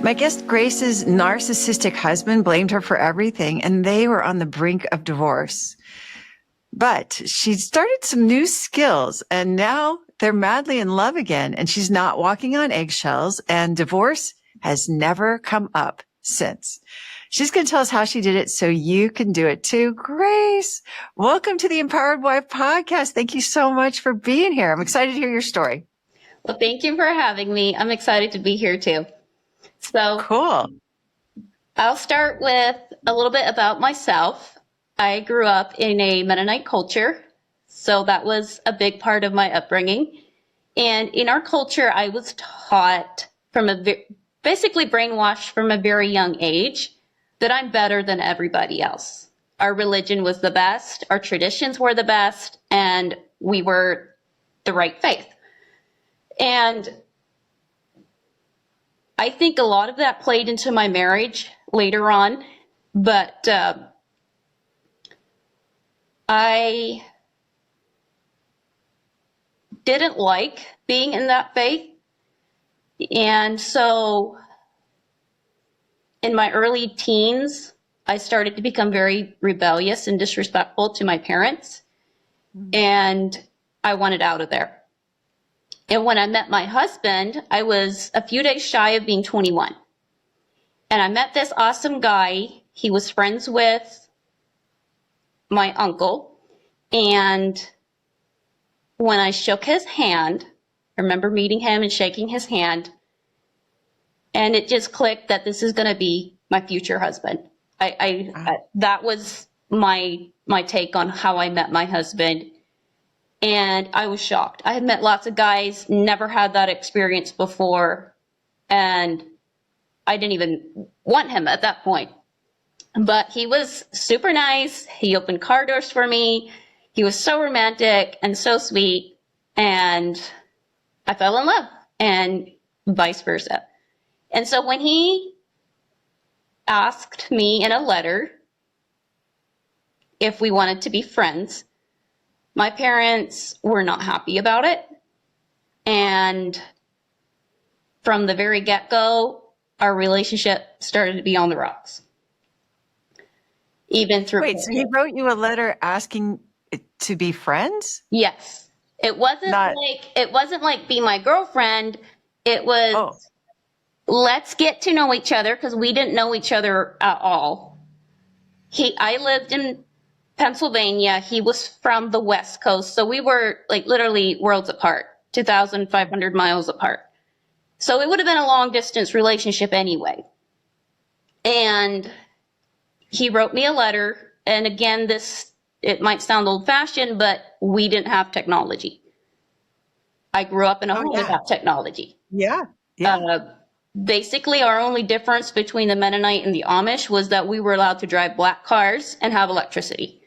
My guest Grace's narcissistic husband blamed her for everything, and they were on the brink of divorce. But she started some new skills, and now they're madly in love again, and she's not walking on eggshells, and divorce has never come up since. She's going to tell us how she did it so you can do it too. Grace, welcome to the Empowered Wife podcast. Thank you so much for being here. I'm excited to hear your story. Well, thank you for having me. I'm excited to be here too. So Cool. I'll start with a little bit about myself. I grew up in a Mennonite culture, so that was a big part of my upbringing. And in our culture, I was taught basically brainwashed from a very young age that I'm better than everybody else. Our religion was the best, our traditions were the best, and we were the right faith. And I think a lot of that played into my marriage later on, but I didn't like being in that faith. And so in my early teens, I started to become very rebellious and disrespectful to my parents, and I wanted out of there. And when I met my husband, I was a few days shy of being 21. And I met this awesome guy. He was friends with my uncle. And when I shook his hand, I remember meeting him and shaking his hand. And it just clicked that this is going to be my future husband. That was my take on how I met my husband. And I was shocked. I had met lots of guys, never had that experience before, and I didn't even want him at that point. But he was super nice. He opened car doors for me. He was so romantic and so sweet, and I fell in love, and vice versa. And so when he asked me in a letter if we wanted to be friends, my parents were not happy about it. And from the very get-go, our relationship started to be on the rocks. Even through Wait, so he wrote you a letter asking to be friends? Yes. It wasn't like be my girlfriend. It was let's get to know each other, because we didn't know each other at all. I lived in Pennsylvania. He was from the West Coast. So we were like literally worlds apart, 2,500 miles apart. So it would have been a long distance relationship anyway. And he wrote me a letter. And again, it might sound old fashioned, but we didn't have technology. I grew up in a home without technology. Yeah. Basically, our only difference between the Mennonite and the Amish was that we were allowed to drive black cars and have electricity.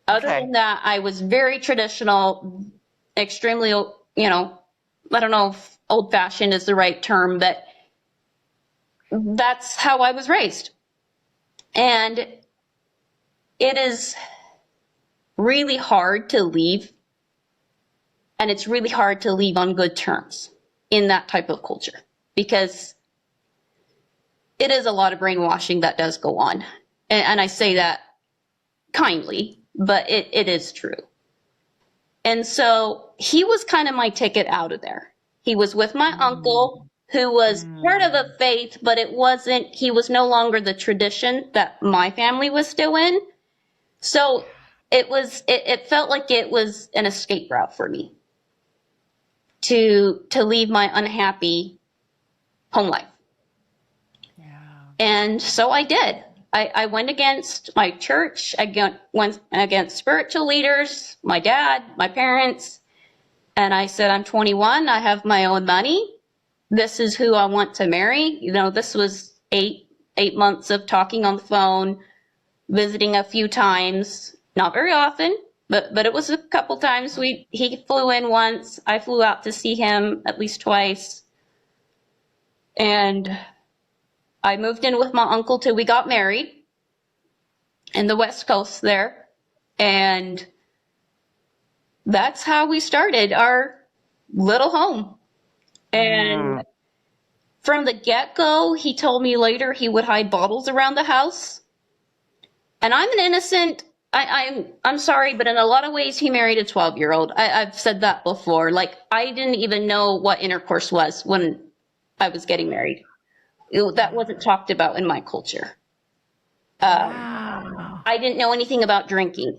Other than that, I was very traditional, extremely, I don't know if old-fashioned is the right term, but that's how I was raised. And it is really hard to leave, and it's really hard to leave on good terms in that type of culture, because it is a lot of brainwashing that does go on. And I say that kindly, but it is true. And so he was kind of my ticket out of there. He was with my uncle, who was part of the faith, but he was no longer the tradition that my family was still in. So it felt like it was an escape route for me to leave my unhappy home life. Yeah. And so I did. I went against my church, I went against spiritual leaders, my dad, my parents, and I said, I'm 21, I have my own money. This is who I want to marry. This was eight months of talking on the phone, visiting a few times, not very often, but it was a couple times. He flew in once, I flew out to see him at least twice. And I moved in with my uncle till we got married in the West Coast there. And that's how we started our little home. And from the get-go, he told me later he would hide bottles around the house. And I'm an innocent, I'm sorry, but in a lot of ways, he married a 12-year-old. I've said that before. Like, I didn't even know what intercourse was when I was getting married. That wasn't talked about in my culture. Wow. I didn't know anything about drinking.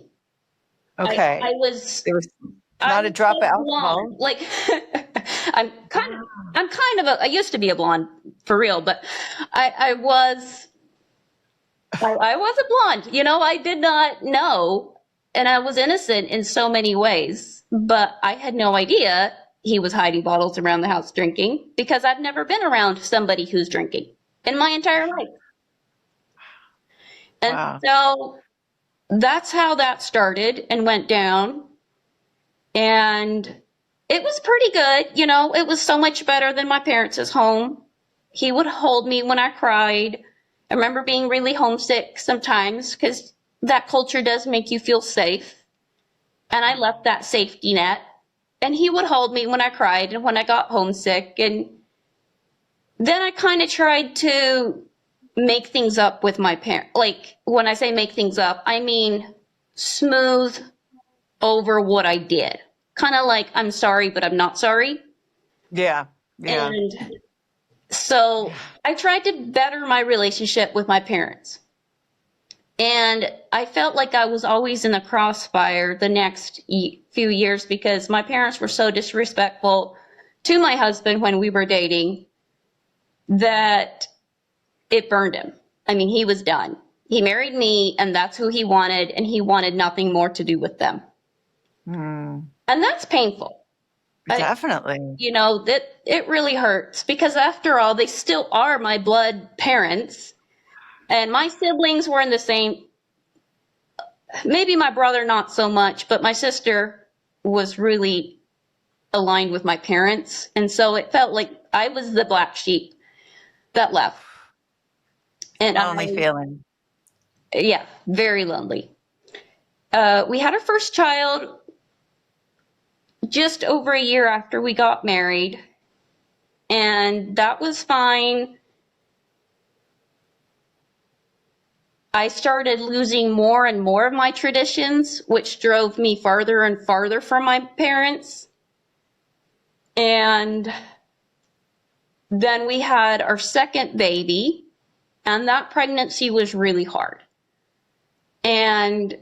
Okay. I was There was I not a was drop of so alcohol. blonde. Like I'm kind of I used to be a blonde for real, but I was I was a blonde. You know, I did not know, and I was innocent in so many ways, but I had no idea he was hiding bottles around the house drinking because I've never been around somebody who's drinking in my entire life. And Wow. so that's how that started and went down. And it was pretty good. You know, it was so much better than my parents' home. He would hold me when I cried. I remember being really homesick sometimes because that culture does make you feel safe. And I left that safety net. And he would hold me when I cried and when I got homesick. And then I kind of tried to make things up with my parents. Like, when I say make things up, I mean smooth over what I did. Kind of like, I'm sorry, but I'm not sorry. Yeah. Yeah. And so I tried to better my relationship with my parents. And I felt like I was always in the crossfire the next few years because my parents were so disrespectful to my husband when we were dating that it burned him. I mean, he was done. He married me, and that's who he wanted, and he wanted nothing more to do with them. Mm, And that's painful. definitely. You know, that it really hurts because after all, they still are my blood parents. And my siblings were in the same, maybe my brother not so much, but my sister was really aligned with my parents. And so it felt like I was the black sheep that left. And Lonely feeling. yeah, very lonely. We had our first child just over a year after we got married, and that was fine. I started losing more and more of my traditions, which drove me farther and farther from my parents. And then we had our second baby, and that pregnancy was really hard. And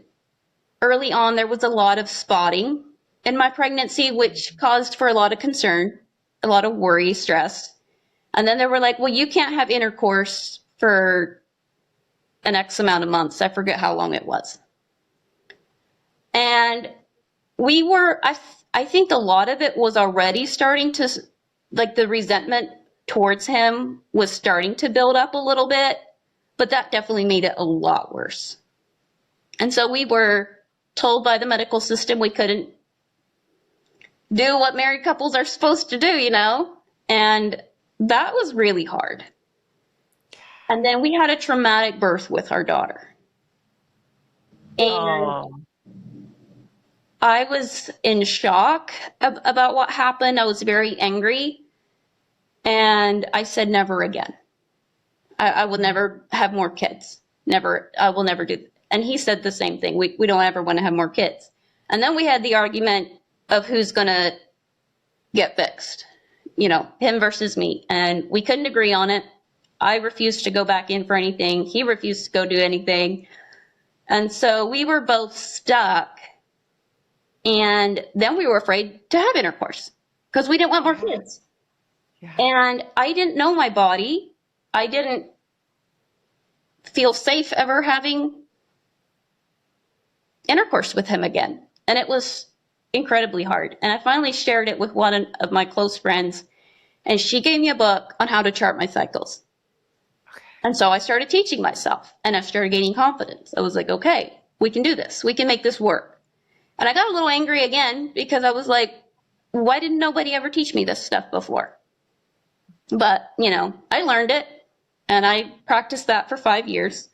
early on, there was a lot of spotting in my pregnancy, which caused for a lot of concern, a lot of worry, stress. And then they were like, well, you can't have intercourse for an X amount of months. I forget how long it was. And we were, I think a lot of it was already starting to, like, the resentment towards him was starting to build up a little bit, but that definitely made it a lot worse. And so we were told by the medical system we couldn't do what married couples are supposed to do, you know? And that was really hard. And then we had a traumatic birth with our daughter. And Oh, I was in shock about what happened. I was very angry. And I said, never again. I will never have more kids. Never. I will never do. And he said the same thing. We don't ever want to have more kids. And then we had the argument of who's going to get fixed. You know, him versus me. And we couldn't agree on it. I refused to go back in for anything. He refused to go do anything. And so we were both stuck. And then we were afraid to have intercourse because we didn't want more kids. yeah. And I didn't know my body. I didn't feel safe ever having intercourse with him again. And it was incredibly hard. And I finally shared it with one of my close friends, and she gave me a book on how to chart my cycles. And so I started teaching myself, and I started gaining confidence. I was like, okay, we can do this. We can make this work. And I got a little angry again because I was like, why didn't nobody ever teach me this stuff before? But, you know, I learned it, and I practiced that for 5 years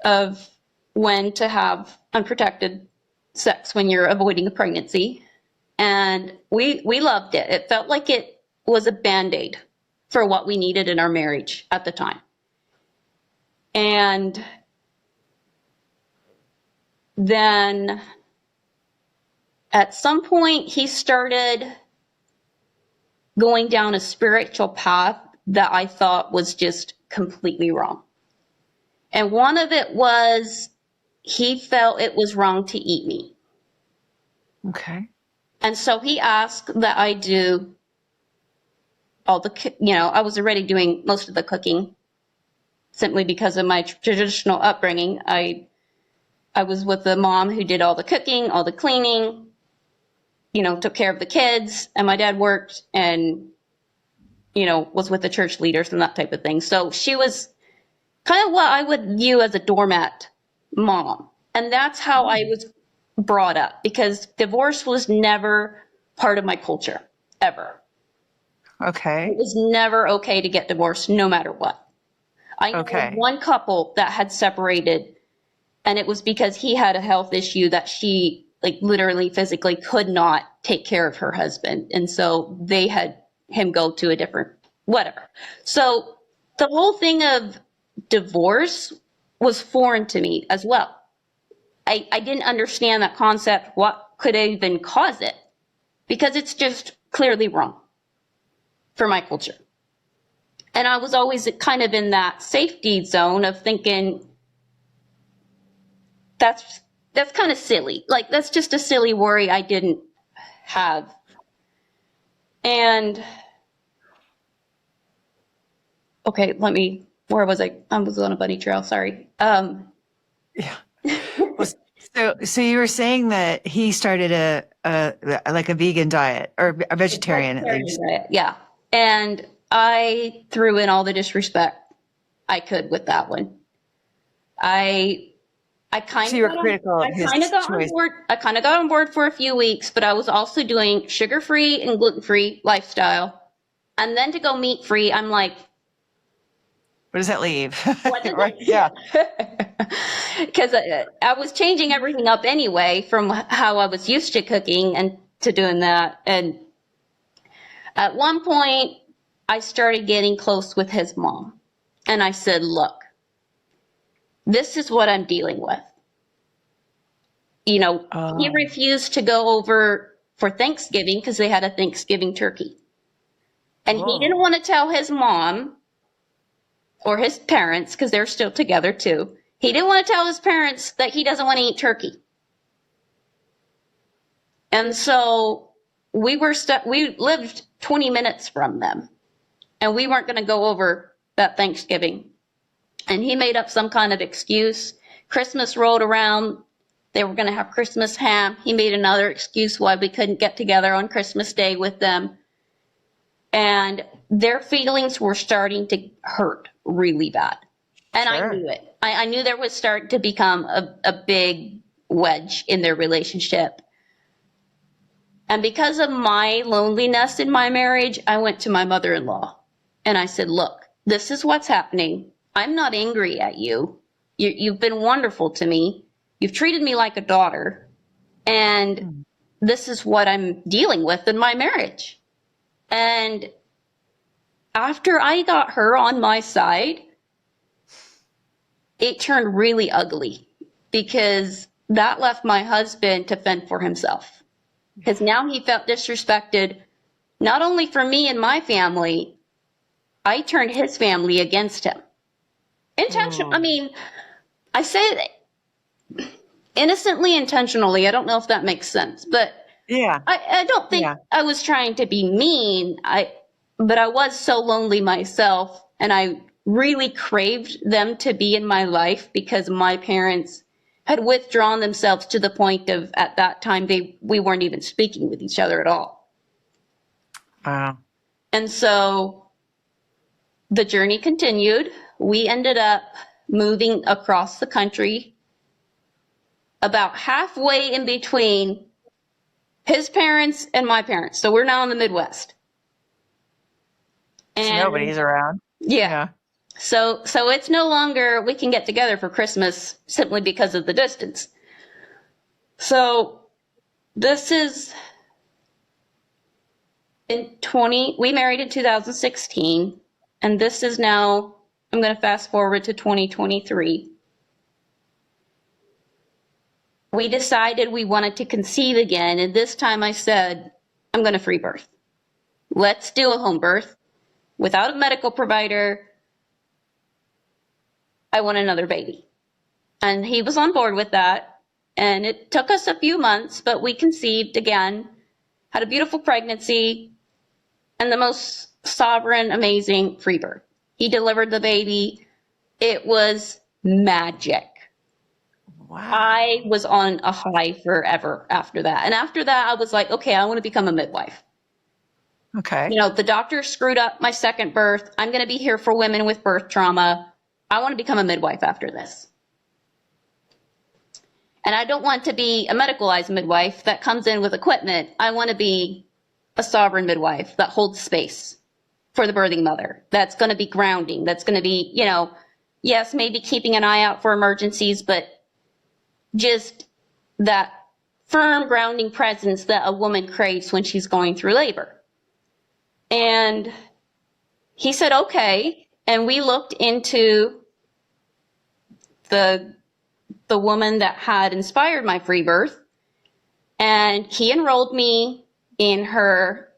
of when to have unprotected sex when you're avoiding a pregnancy. And we loved it. It felt like it was a Band-Aid for what we needed in our marriage at the time. And then at some point, he started going down a spiritual path that I thought was just completely wrong. And one of it was he felt it was wrong to eat meat. Okay. And so he asked that I do all the, I was already doing most of the cooking simply because of my traditional upbringing. I was with a mom who did all the cooking, all the cleaning, took care of the kids, and my dad worked and, was with the church leaders and that type of thing. So she was kind of what I would view as a doormat mom. And that's how I was brought up, because divorce was never part of my culture, ever. Okay. It was never okay to get divorced, no matter what. I know Okay. one couple that had separated, and it was because he had a health issue that she, literally physically could not take care of her husband. And so they had him go to a different whatever. So the whole thing of divorce was foreign to me as well. I didn't understand that concept, what could even cause it, because it's just clearly wrong for my culture. And I was always kind of in that safety zone of thinking, that's kind of silly. That's just a silly worry I didn't have. And okay, where was I? I was on a bunny trail, sorry. Yeah. So you were saying that he started a vegan diet, or a vegetarian at least. Diet, yeah. And I threw in all the disrespect I could with that one. I kind So of you were critical of his choice. I kind of got on board for a few weeks, but I was also doing sugar-free and gluten-free lifestyle. And then to go meat-free, I'm like, Where does that leave? what does Right? it? Yeah. Because I was changing everything up anyway from how I was used to cooking and to doing that. And at one point, I started getting close with his mom. And I said, look, this is what I'm dealing with. He refused to go over for Thanksgiving because they had a Thanksgiving turkey. And he didn't want to tell his mom or his parents, because they're still together too. He didn't want to tell his parents that he doesn't want to eat turkey. And so we lived 20 minutes from them, and we weren't going to go over that Thanksgiving. And he made up some kind of excuse. Christmas rolled around. They were going to have Christmas ham. He made another excuse why we couldn't get together on Christmas Day with them. And their feelings were starting to hurt really bad. And Sure. I knew it. I knew there was starting to become a big wedge in their relationship. And because of my loneliness in my marriage, I went to my mother-in-law. And I said, look, this is what's happening. I'm not angry at you. You've been wonderful to me. You've treated me like a daughter. And this is what I'm dealing with in my marriage. And after I got her on my side, it turned really ugly, because that left my husband to fend for himself. Because now he felt disrespected, not only for me and my family, I turned his family against him. Intentional. I mean, I say it innocently, intentionally. I don't know if that makes sense, but Yeah. I don't think I was trying to be mean. But I was so lonely myself, and I really craved them to be in my life, because my parents had withdrawn themselves to the point of, at that time, we weren't even speaking with each other at all. Wow. And so the journey continued. We ended up moving across the country, about halfway in between his parents and my parents. So we're now in the Midwest. So nobody's around. Yeah. So it's no longer we can get together for Christmas simply because of the distance. So this is we married in 2016, and this is now, I'm going to fast forward to 2023. We decided we wanted to conceive again, and this time I said, I'm going to free birth. Let's do a home birth without a medical provider. I want another baby. And he was on board with that. And it took us a few months, but we conceived again, had a beautiful pregnancy, and the most sovereign, amazing free birth. He delivered the baby. It was magic. Wow. I was on a high forever after that. And after that, I was like, okay, I want to become a midwife. Okay. You know, the doctor screwed up my second birth. I'm going to be here for women with birth trauma. I want to become a midwife after this. And I don't want to be a medicalized midwife that comes in with equipment. I want to be a sovereign midwife that holds space for the birthing mother. That's going to be grounding. That's going to be, you know, yes, maybe keeping an eye out for emergencies, but just that firm grounding presence that a woman craves when she's going through labor. And he said, okay. And we looked into the woman that had inspired my free birth. And he enrolled me in her,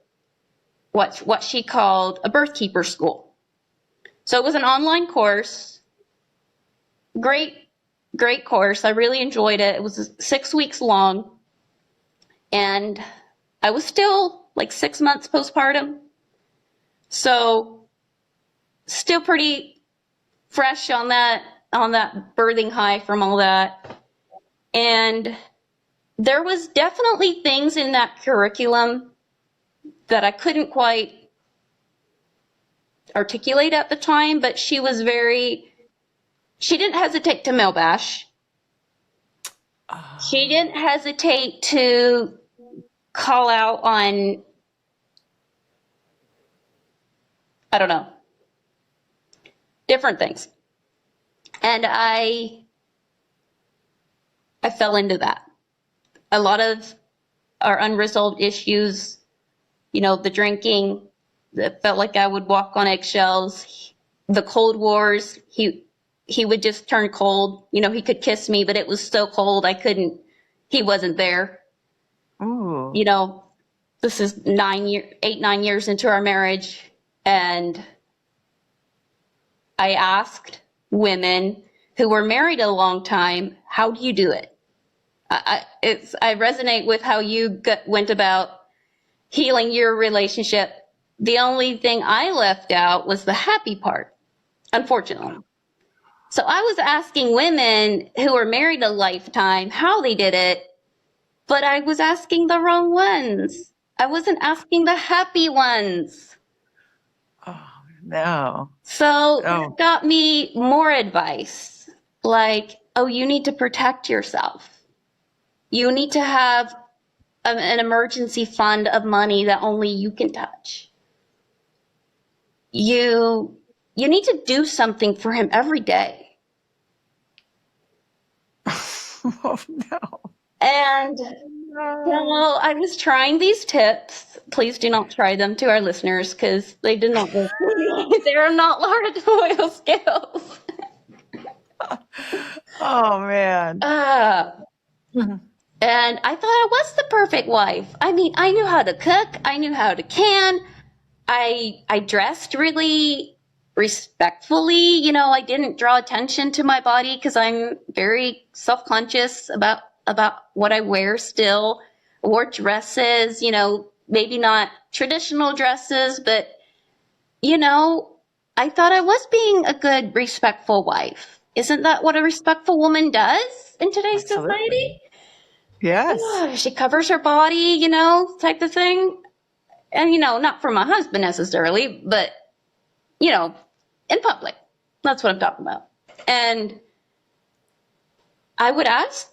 what she called a birth keeper school. So it was an online course. Great course. I really enjoyed it. It was 6 weeks long. And I was still like 6 months postpartum. So still pretty fresh on that birthing high from all that. And there was definitely things in that curriculum that I couldn't quite articulate at the time, but she didn't hesitate to male bash. She didn't hesitate to call out on, I don't know, different things. And I fell into that. A lot of our unresolved issues, you know, the drinking, it felt like I would walk on eggshells. The Cold Wars, he would just turn cold. You know, he could kiss me, but it was so cold he wasn't there. Ooh. You know, this is 9 years into our marriage, and I asked women who were married a long time, how do you do it? I resonate with how you went about healing your relationship. The only thing I left out was the happy part, unfortunately. So I was asking women who were married a lifetime how they did it, but I was asking the wrong ones. I wasn't asking the happy ones. Oh, no. So that got me more advice, like, oh, you need to protect yourself. You need to have an emergency fund of money that only you can touch. You need to do something for him every day. Oh, no. And so I was trying these tips. Please do not try them to our listeners because they did not work for me. They are not Laura Doyle skills. Oh, man. And I thought I was the perfect wife. I mean, I knew how to cook. I knew how to can. I dressed really respectfully. You know, I didn't draw attention to my body because I'm very self-conscious about what I wear still. I wore dresses, you know, maybe not traditional dresses, but, you know, I thought I was being a good, respectful wife. Isn't that what a respectful woman does in today's society? Yes. She covers her body, you know, type of thing. And, you know, not for my husband necessarily, but, you know, in public. That's what I'm talking about. And I would ask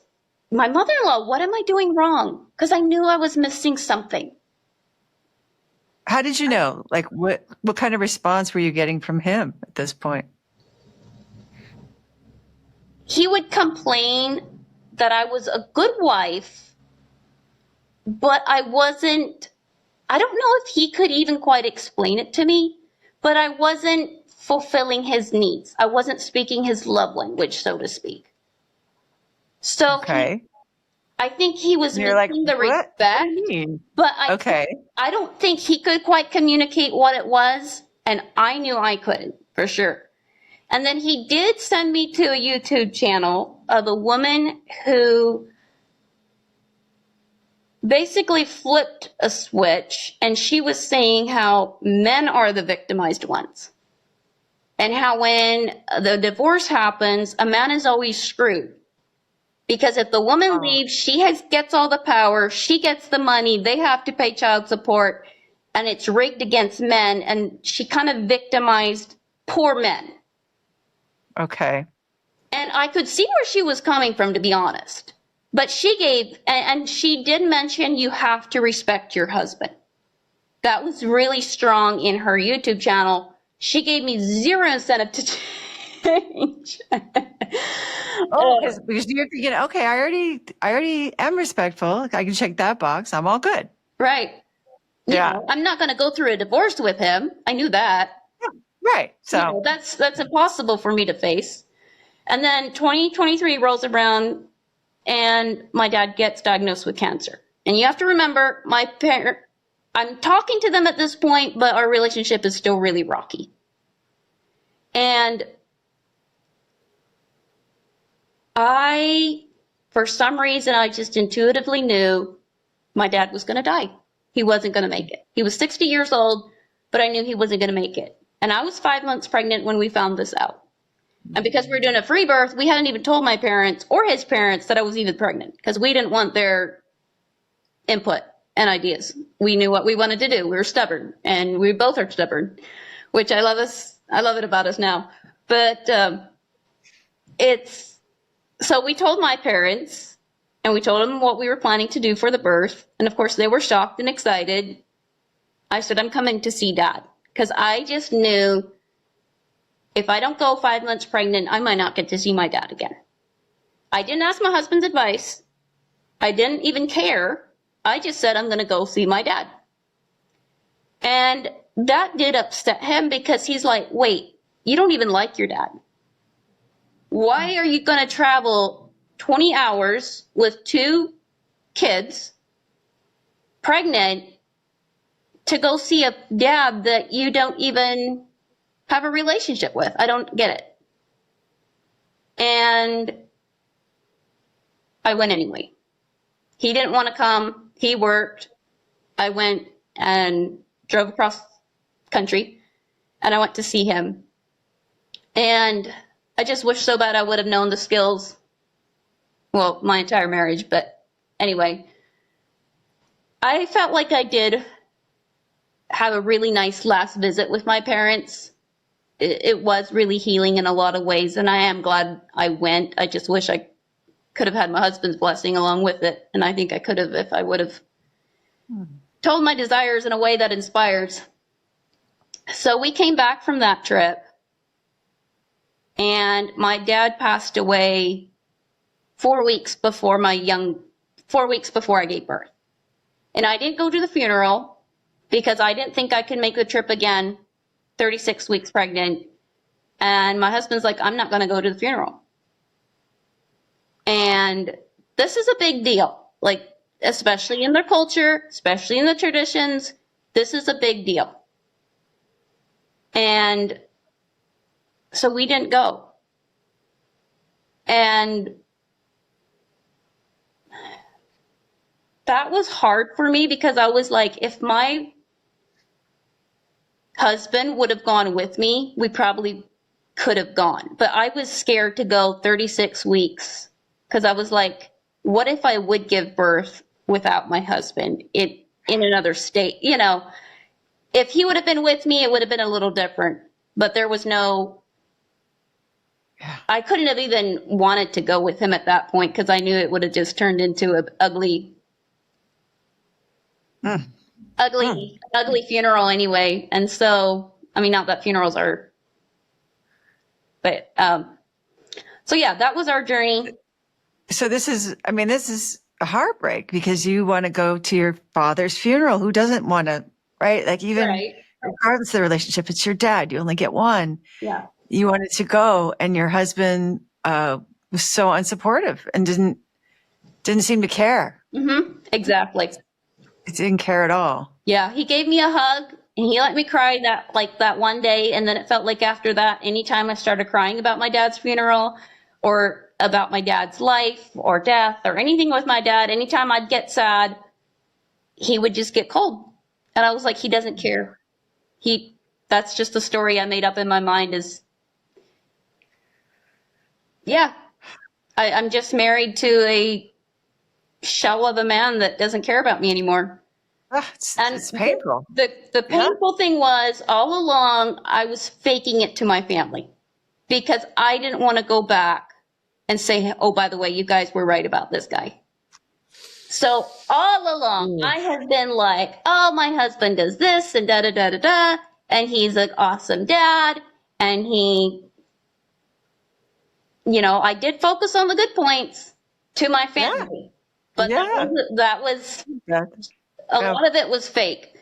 my mother-in-law, what am I doing wrong? Because I knew I was missing something. How did you know? Like, what kind of response were you getting from him at this point? He would complain that I was a good wife, but I wasn't I don't know if he could even quite explain it to me, but I wasn't fulfilling his needs. I wasn't speaking his love language, so to speak. So Okay. I think he was And you're like, missing the what do you respect, mean? but Okay. I don't think he could quite communicate what it was, and I knew I couldn't, for sure. And then he did send me to a YouTube channel of a woman who basically flipped a switch, and she was saying how men are the victimized ones. And how when the divorce happens, a man is always screwed. Because if the woman Oh, leaves, gets all the power, she gets the money, they have to pay child support, and it's rigged against men, and she kind of victimized poor men. okay. And I could see where she was coming from, to be honest. But and she did mention you have to respect your husband. That was really strong in her YouTube channel. She gave me zero incentive to change. Oh, because you're thinking, okay, I already am respectful. I can check that box. I'm all good. Right. Yeah. I'm not going to go through a divorce with him. I knew that. Right. So, That's impossible for me to face. And then 2023 rolls around and my dad gets diagnosed with cancer. And you have to remember, I'm talking to them at this point, but our relationship is still really rocky. And for some reason, I just intuitively knew my dad was going to die. He wasn't going to make it. He was 60 years old, but I knew he wasn't going to make it. And I was 5 months pregnant when we found this out. And because we were doing a free birth, we hadn't even told my parents or his parents that I was even pregnant because we didn't want their input and ideas. We knew what we wanted to do. We were stubborn, and we both are stubborn, which I love it about us now. But so we told my parents, and we told them what we were planning to do for the birth. And of course, they were shocked and excited. I said, I'm coming to see dad because I just knew if I don't go 5 months pregnant, I might not get to see my dad again. I didn't ask my husband's advice. I didn't even care. I just said, I'm going to go see my dad. And that did upset him because he's like, wait, you don't even like your dad. Why are you going to travel 20 hours with 2 kids, pregnant, to go see a dad that you don't even have a relationship with? I don't get it. And I went anyway. He didn't want to come. He worked. I went and drove across country, and I went to see him. And I just wish so bad I would have known the skills. Well, my entire marriage, but anyway, I felt like I did have a really nice last visit with my parents. It was really healing in a lot of ways, and I am glad I went. I just wish I could have had my husband's blessing along with it, and I think I could have if I would have told my desires in a way that inspires. So we came back from that trip, and my dad passed away 4 weeks before 4 weeks before I gave birth. And I didn't go to the funeral because I didn't think I could make the trip again, 36 weeks pregnant. And my husband's like, I'm not going to go to the funeral. And this is a big deal, like, especially in their culture, especially in the traditions. This is a big deal. And so we didn't go. And that was hard for me because I was like, if my husband would have gone with me, we probably could have gone. But I was scared to go 36 weeks because I was like, what if I would give birth without my husband in another state? If he would have been with me, it would have been a little different. But there was I couldn't have even wanted to go with him at that point because I knew it would have just turned into an ugly funeral anyway. And so, I mean, not that funerals are, but, so yeah, that was our journey. so this is a heartbreak because you want to go to your father's funeral. Who doesn't want to, right? Like even Right. regardless of the relationship, it's your dad. You only get one. Yeah. You wanted to go, and your husband was so unsupportive and didn't seem to care. Exactly. It didn't care at all. Yeah. He gave me a hug and he let me cry that one day. And then it felt like after that, anytime I started crying about my dad's funeral or about my dad's life or death or anything with my dad, anytime I'd get sad, he would just get cold. And I was like, he doesn't care. That's just the story I made up in my mind is, yeah, I'm just married to a shell of a man that doesn't care about me anymore. And It's painful. the painful thing was all along I was faking it to my family because I didn't want to go back and say, oh, by the way, you guys were right about this guy. So all along I have been like, oh, my husband does this and da da da da da, and he's an awesome dad, and I did focus on the good points to my family, but that was a lot of it was fake.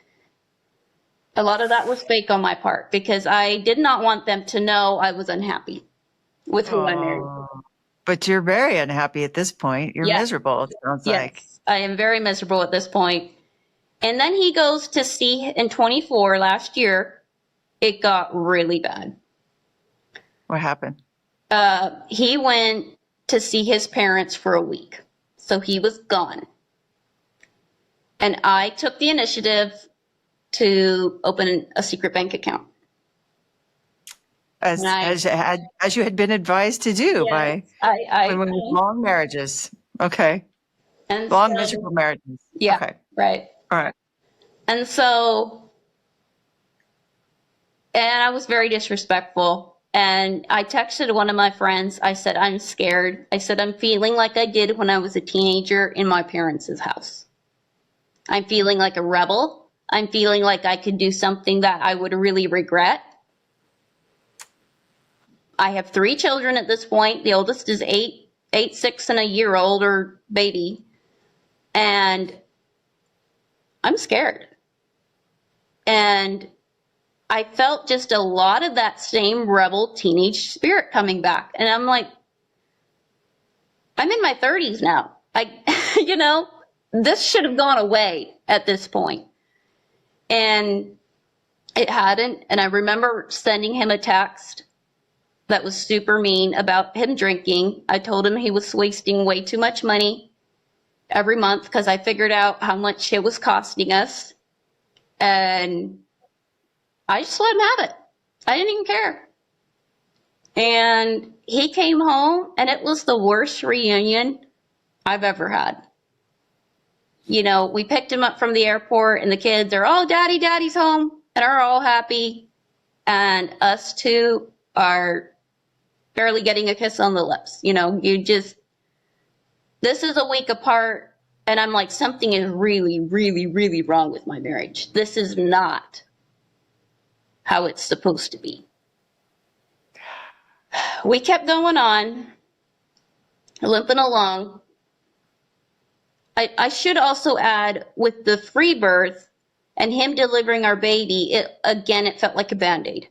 A lot of that was fake on my part because I did not want them to know I was unhappy with who I married. But you're very unhappy at this point. You're miserable, it sounds like. I am very miserable at this point. And then he goes to see in 24 last year. It got really bad. What happened? He went to see his parents for a week. So he was gone. And I took the initiative to open a secret bank account. As you had been advised to do by women with long marriages. Okay. And long miserable marriages. Yeah. Okay. Right. All right. And so, and I was very disrespectful. And I texted one of my friends. I said, I'm scared. I said, I'm feeling like I did when I was a teenager in my parents' house. I'm feeling like a rebel. I'm feeling like I could do something that I would really regret. I have 3 children at this point. The oldest is 8, 6, and a year old or baby. And I'm scared. And I felt just a lot of that same rebel teenage spirit coming back. And I'm like, I'm in my 30s now. This should have gone away at this point. And it hadn't. And I remember sending him a text that was super mean about him drinking. I told him he was wasting way too much money every month because I figured out how much it was costing us. And I just let him have it. I didn't even care. And he came home and it was the worst reunion I've ever had. We picked him up from the airport and the kids are all, daddy's home, and are all happy. And us two are barely getting a kiss on the lips. This is a week apart. And I'm like, something is really, really, really wrong with my marriage. This is not how it's supposed to be. We kept going on, limping along. I should also add, with the free birth and him delivering our baby, it felt like a Band-Aid.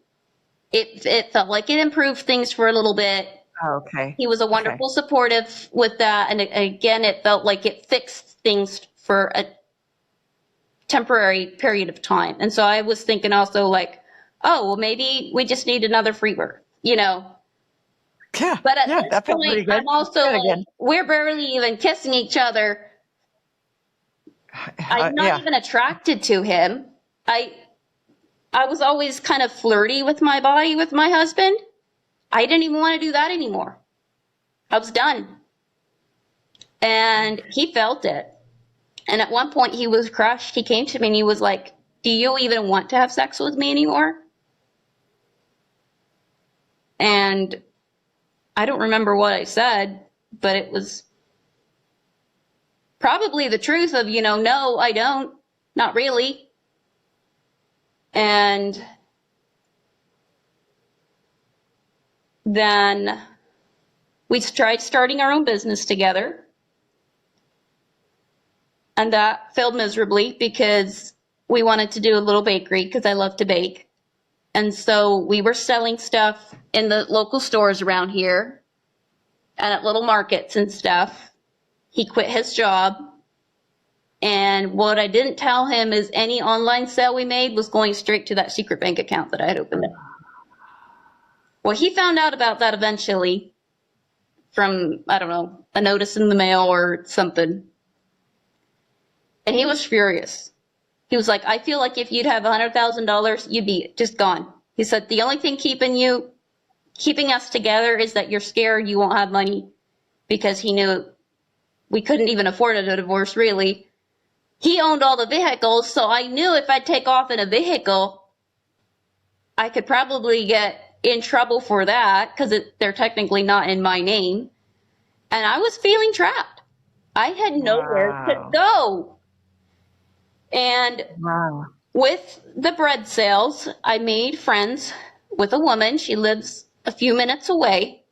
It felt like it improved things for a little bit. Okay. He was a wonderful supportive with that. And again, it felt like it fixed things for a temporary period of time. And so I was thinking also like, oh, well, maybe we just need another free birth, Yeah. But at this that felt pretty point, good. I'm also like, we're barely even kissing each other. I'm not even attracted to him. I was always kind of flirty with my body with my husband. I didn't even want to do that anymore. I was done. And he felt it. And at one point he was crushed. He came to me and he was like, do you even want to have sex with me anymore? And I don't remember what I said, but it was probably the truth of, no, I don't. Not really. And then we tried starting our own business together. And that failed miserably because we wanted to do a little bakery because I love to bake. And so we were selling stuff in the local stores around here and at little markets and stuff. He quit his job. And what I didn't tell him is any online sale we made was going straight to that secret bank account that I had opened up. Well, he found out about that eventually from, I don't know, a notice in the mail or something. And he was furious. He was like, I feel like if you'd have $100,000, you'd be just gone. He said, the only thing keeping us together is that you're scared you won't have money, because he knew we couldn't even afford a divorce, really. He owned all the vehicles, so I knew if I take off in a vehicle, I could probably get in trouble for that because they're technically not in my name. And I was feeling trapped. I had nowhere to go. And Wow. with the bread sales, I made friends with a woman. She lives a few minutes away.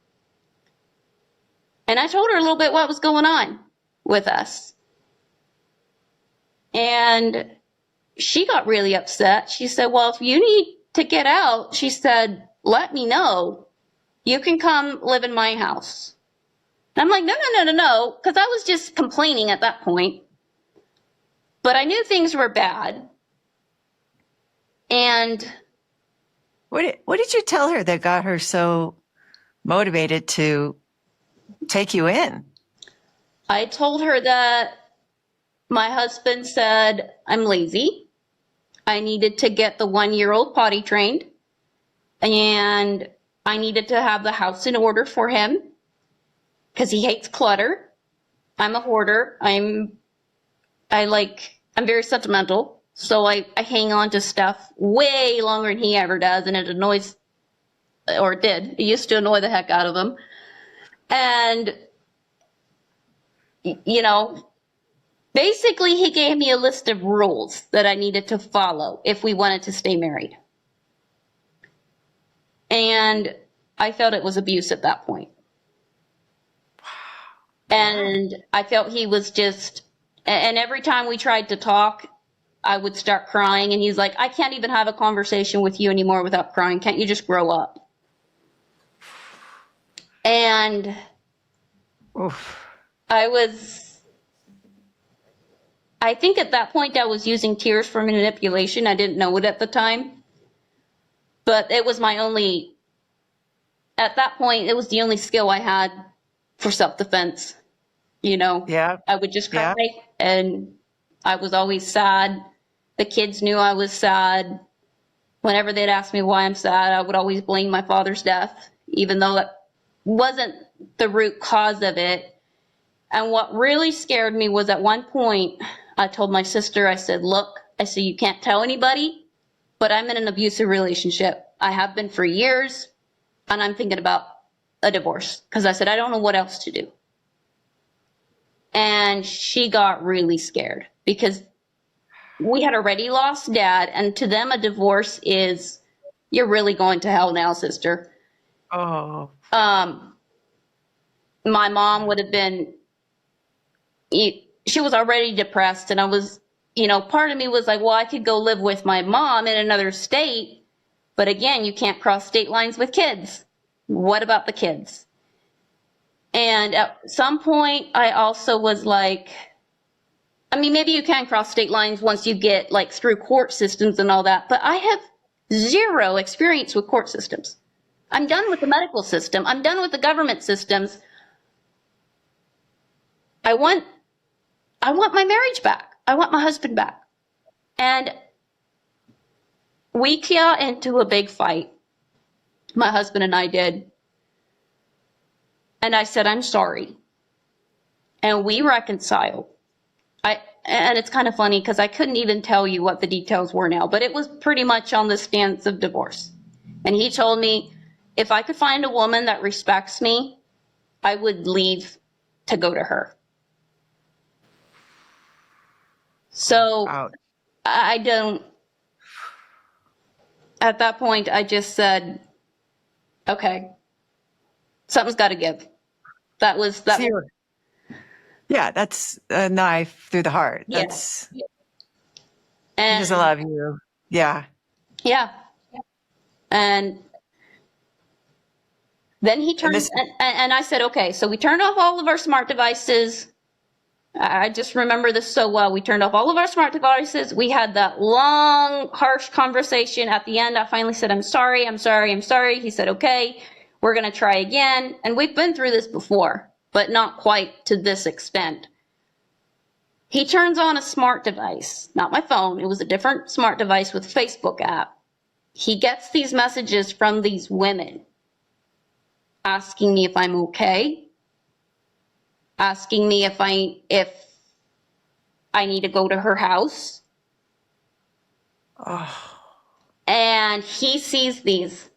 And I told her a little bit what was going on with us. And she got really upset. She said, well, if you need to get out, she said, let me know. You can come live in my house. And I'm like, no, because I was just complaining at that point. But I knew things were bad. And What did you tell her that got her so motivated to take you in? I told her that my husband said I'm lazy. I needed to get the 1-year-old potty trained. And I needed to have the house in order for him because he hates clutter. I'm a hoarder. I'm very sentimental. So I hang on to stuff way longer than he ever does, and it annoys, or it did. It used to annoy the heck out of him. And, basically he gave me a list of rules that I needed to follow if we wanted to stay married. And I felt it was abuse at that point. And I felt he was and every time we tried to talk, I would start crying, and he's like, I can't even have a conversation with you anymore without crying. Can't you just grow up? And Oof. I think at that point I was using tears for manipulation. I didn't know it at the time. But at that point, it was the only skill I had for self-defense. Yeah. I would just cry, Yeah. and I was always sad. The kids knew I was sad. Whenever they'd ask me why I'm sad, I would always blame my father's death, even though that wasn't the root cause of it. And what really scared me was at one point, I told my sister, I said, look, you can't tell anybody, but I'm in an abusive relationship. I have been for years, and I'm thinking about a divorce because I said, I don't know what else to do. And she got really scared because we had already lost dad, and to them a divorce is, you're really going to hell now, sister. Oh. My mom would have been, she was already depressed, and I was, part of me was like, well, I could go live with my mom in another state, but again, you can't cross state lines with kids. What about the kids? And at some point, I also was like, maybe you can cross state lines once you get through court systems and all that, but I have zero experience with court systems. I'm done with the medical system. I'm done with the government systems. I want my marriage back. I want my husband back. And we got into a big fight. My husband and I did. And I said, I'm sorry. And we reconciled. And it's kind of funny because I couldn't even tell you what the details were now, but it was pretty much on the stance of divorce. And he told me if I could find a woman that respects me, I would leave to go to her. So Ouch. at that point, I just said, okay, something's got to give. Yeah, that's a knife through the heart. Yeah. That's, he doesn't And love you. Yeah. yeah. And then he And turned, this, and I said, okay, so we turned off all of our smart devices. I just remember this so well. We turned off all of our smart devices. We had that long, harsh conversation. At the end, I finally said, I'm sorry, I'm sorry, I'm sorry. He said, okay, we're going to try again. And we've been through this before, but not quite to this extent. He turns on a smart device, not my phone. It was a different smart device with Facebook app. He gets these messages from these women asking me if I'm okay, asking me if I need to go to her house. oh, And he sees these,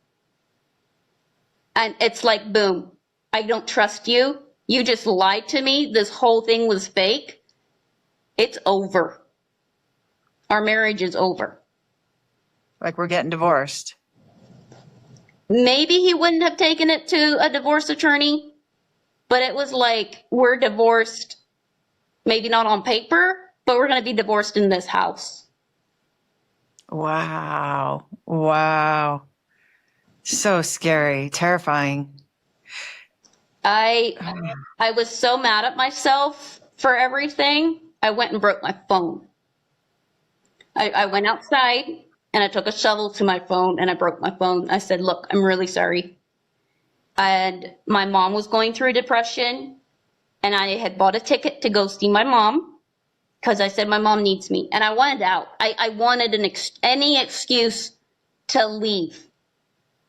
and it's like, boom, I don't trust you. You just lied to me. This whole thing was fake. It's over. Our marriage is over. like we're getting divorced. Maybe he wouldn't have taken it to a divorce attorney, but it was like, we're divorced, maybe not on paper, but we're going to be divorced in this house. Wow. Wow. So scary, terrifying. I was so mad at myself for everything. I went and broke my phone. I went outside and I took a shovel to my phone and I broke my phone. I said, look, I'm really sorry. And my mom was going through a depression and I had bought a ticket to go see my mom because I said my mom needs me and I wanted out. I wanted any excuse to leave,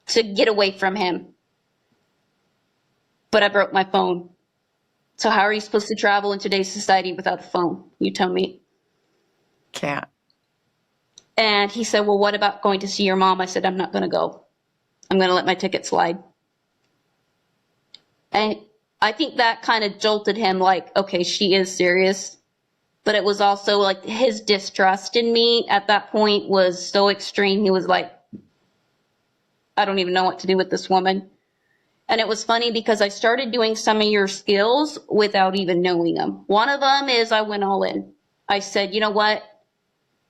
to get away from him. But I broke my phone. So how are you supposed to travel in today's society without a phone? You tell me. Can't. And he said, well, what about going to see your mom? I said, I'm not going to go. I'm going to let my ticket slide. And I think that kind of jolted him like, okay, she is serious. But it was also like his distrust in me at that point was so extreme. He was like, I don't even know what to do with this woman. And it was funny because I started doing some of your skills without even knowing them. One of them is I went all in. I said, you know what?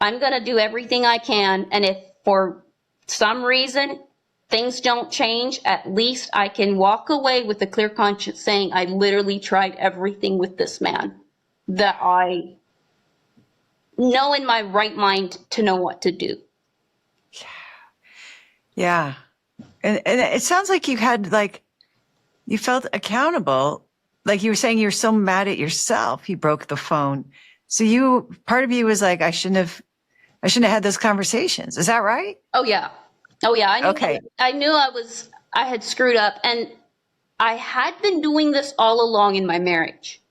I'm going to do everything I can. And if for some reason things don't change, at least I can walk away with a clear conscience saying I literally tried everything with this man that I know in my right mind to know what to do. Yeah. And it sounds like you had like, you felt accountable. Like you were saying, you were so mad at yourself. You broke the phone. So part of you was like, I shouldn't have had those conversations. Is that right? Oh yeah. Oh yeah. Okay. I knew I had screwed up, and I had been doing this all along in my marriage,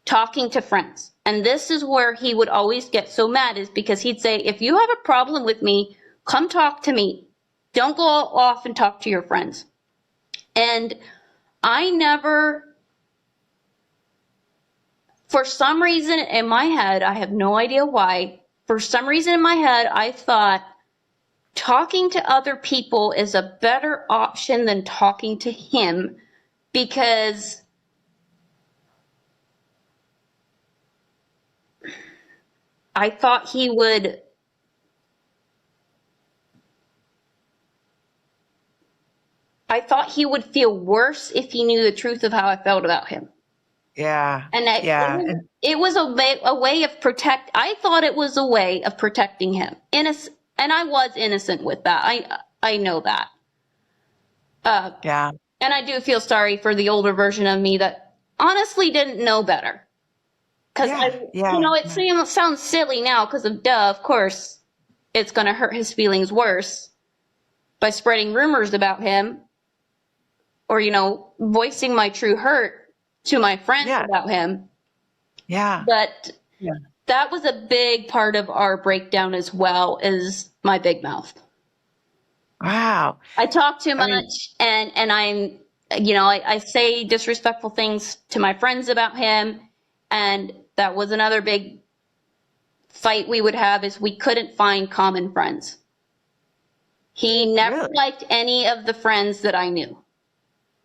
talking to friends. And this is where he would always get so mad, is because he'd say, if you have a problem with me, come talk to me. Don't go off and talk to your friends. And I never, for some reason in my head, I have no idea why, for some reason in my head, I thought talking to other people is a better option than talking to him, because I thought he would feel worse if he knew the truth of how I felt about him. Yeah. And Yeah. it was a way of I thought it was a way of protecting him. And I was innocent with that. I know that. Yeah. And I do feel sorry for the older version of me that honestly didn't know better. Because Yeah. it sounds silly now because of course, it's going to hurt his feelings worse by spreading rumors about him, or, voicing my true hurt to my friends Yeah. about him. Yeah. But Yeah. that was a big part of our breakdown as well, is my big mouth. Wow. I talk too I mean, much, and I'm, I say disrespectful things to my friends about him. And that was another big fight we would have, is we couldn't find common friends. He never really? liked any of the friends that I knew.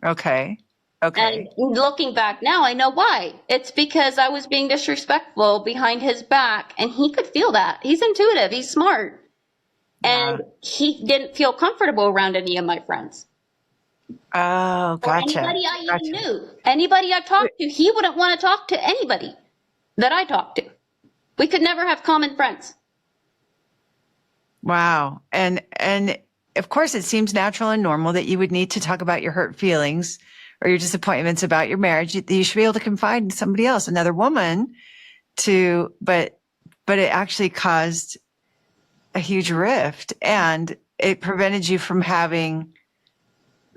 Okay. And Okay. looking back now, I know why. It's because I was being disrespectful behind his back, and he could feel that. He's intuitive, he's smart. And Yeah. he didn't feel comfortable around any of my friends Oh, or gotcha. anybody I even Gotcha. knew. Anybody I talked to, he wouldn't want to talk to anybody that I talked to. We could never have common friends. Wow. And of course it seems natural and normal that you would need to talk about your hurt feelings or your disappointments about your marriage. You should be able to confide in somebody else, another woman but it actually caused a huge rift and it prevented you from having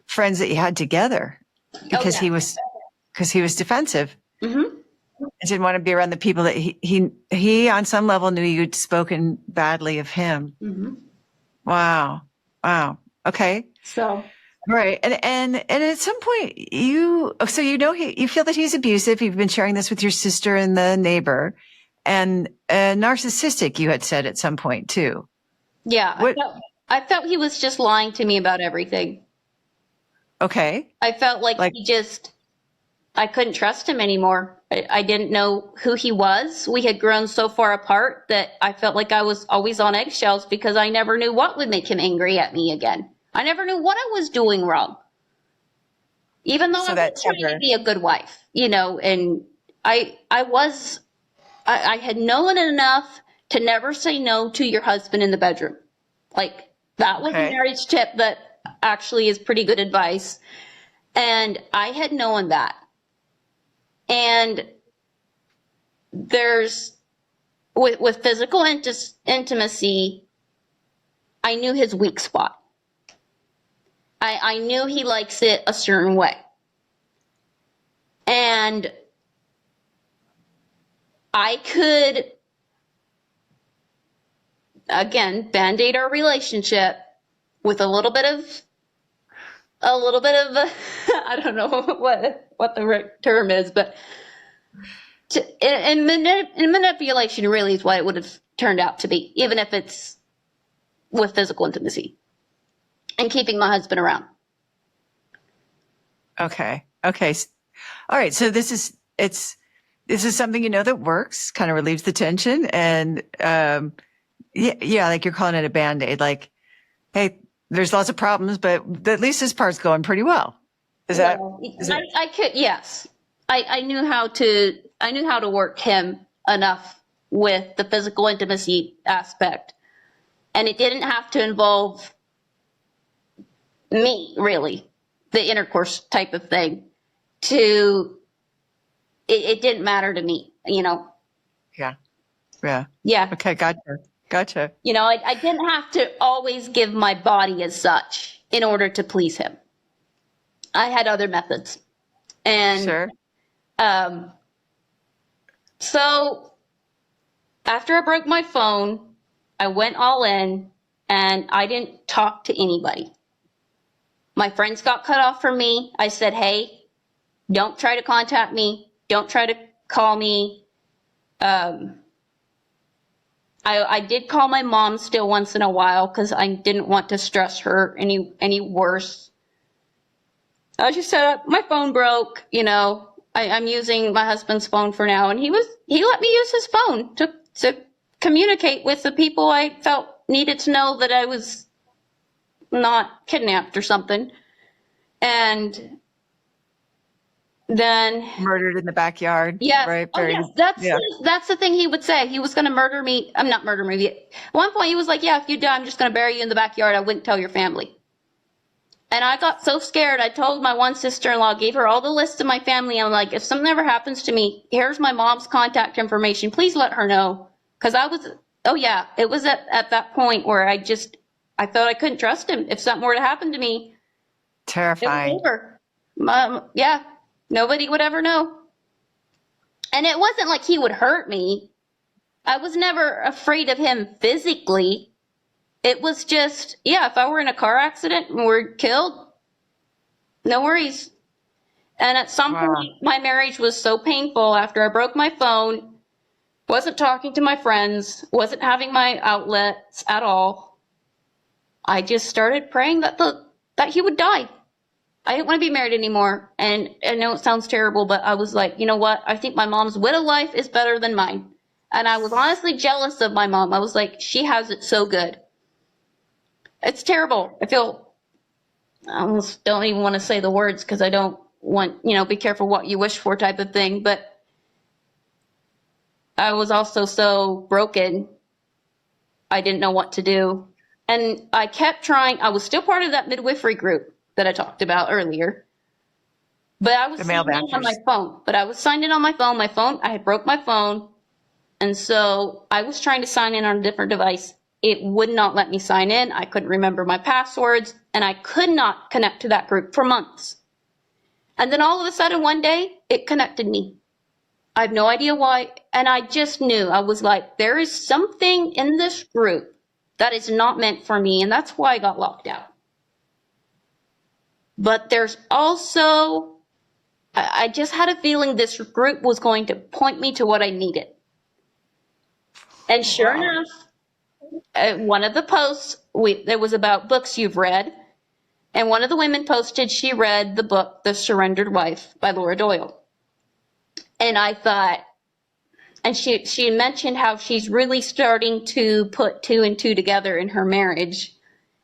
friends that you had together Oh, because yeah. he was defensive. Mm-hmm. I didn't want to be around the people that he on some level knew you'd spoken badly of him. Mm-hmm. Wow. Wow. Okay. So, Right. And at some point you feel that he's abusive. You've been sharing this with your sister and the neighbor and narcissistic, you had said at some point too. yeah, What? I felt he was just lying to me about everything. Okay. I felt like Like, I couldn't trust him anymore. I didn't know who he was. We had grown so far apart that I felt like I was always on eggshells because I never knew what would make him angry at me again. I never knew what I was doing wrong, even though I so was that trying to ever, be a good wife, and I had known enough to never say no to your husband in the bedroom. Like, that was a okay. marriage tip that actually is pretty good advice. And I had known that. And there's with physical intimacy, I knew his weak spot. I knew he likes it a certain way. And I could, again, band-aid our relationship with a little bit of I don't know what the right term is, but manipulation really is what it would have turned out to be, even if it's with physical intimacy and keeping my husband around. Okay. Okay. All right. So this is something, that works, kind of relieves the tension. And, yeah, like you're calling it a Band-Aid. Like, hey, there's lots of problems, but at least this part's going pretty well. Is that, Well, is it? I could, yes. I knew how to work him enough with the physical intimacy aspect. And it didn't have to involve me, really, the intercourse type of thing. It didn't matter to me. Yeah. Yeah. Yeah. Okay. Gotcha. Gotcha. I didn't have to always give my body as such in order to please him. I had other methods. And Sure. um, so after I broke my phone, I went all in and I didn't talk to anybody. My friends got cut off from me. I said, hey, don't try to contact me. Don't try to call me. I did call my mom still once in a while because I didn't want to stress her any worse. I just said my phone broke. I'm using my husband's phone for now, and he let me use his phone to communicate with the people I felt needed to know that I was not kidnapped or something. And then, Murdered in the backyard. yes, Right. oh Buried. yes, Yeah. that's the thing he would say. He was going to murder me. I'm not murder me. At one point, he was like, "Yeah, if you die, I'm just going to bury you in the backyard. I wouldn't tell your family." And I got so scared. I told my one sister-in-law, gave her all the lists of my family. I'm like, if something ever happens to me, here's my mom's contact information. Please let her know. Because oh yeah, it was at that point where I thought I couldn't trust him. If something were to happen to me, it was Terrifying. over. Yeah, nobody would ever know. And it wasn't like he would hurt me. I was never afraid of him physically. It was just, yeah, if I were in a car accident and were killed, no worries. And at some Wow. point, my marriage was so painful after I broke my phone, wasn't talking to my friends, wasn't having my outlets at all. I just started praying that he would die. I didn't want to be married anymore. And I know it sounds terrible, but I was like, you know what? I think my mom's widow life is better than mine. And I was honestly jealous of my mom. I was like, she has it so good. It's terrible. I almost don't even want to say the words because I don't want, be careful what you wish for type of thing. But I was also so broken. I didn't know what to do. And I kept trying. I was still part of that midwifery group that I talked about earlier. But I was The male signed in on my bachelors. phone. My phone, I had broke my phone. And so I was trying to sign in on a different device. It would not let me sign in. I couldn't remember my passwords. And I could not connect to that group for months. And then all of a sudden one day, it connected me. I have no idea why. And I just knew. I was like, there is something in this group that is not meant for me. And that's why I got locked out. But there's also, I just had a feeling this group was going to point me to what I needed. And sure enough, one of the posts, it was about books you've read. And one of the women posted she read the book, The Surrendered Wife by Laura Doyle. And I thought, and she mentioned how she's really starting to put two and two together in her marriage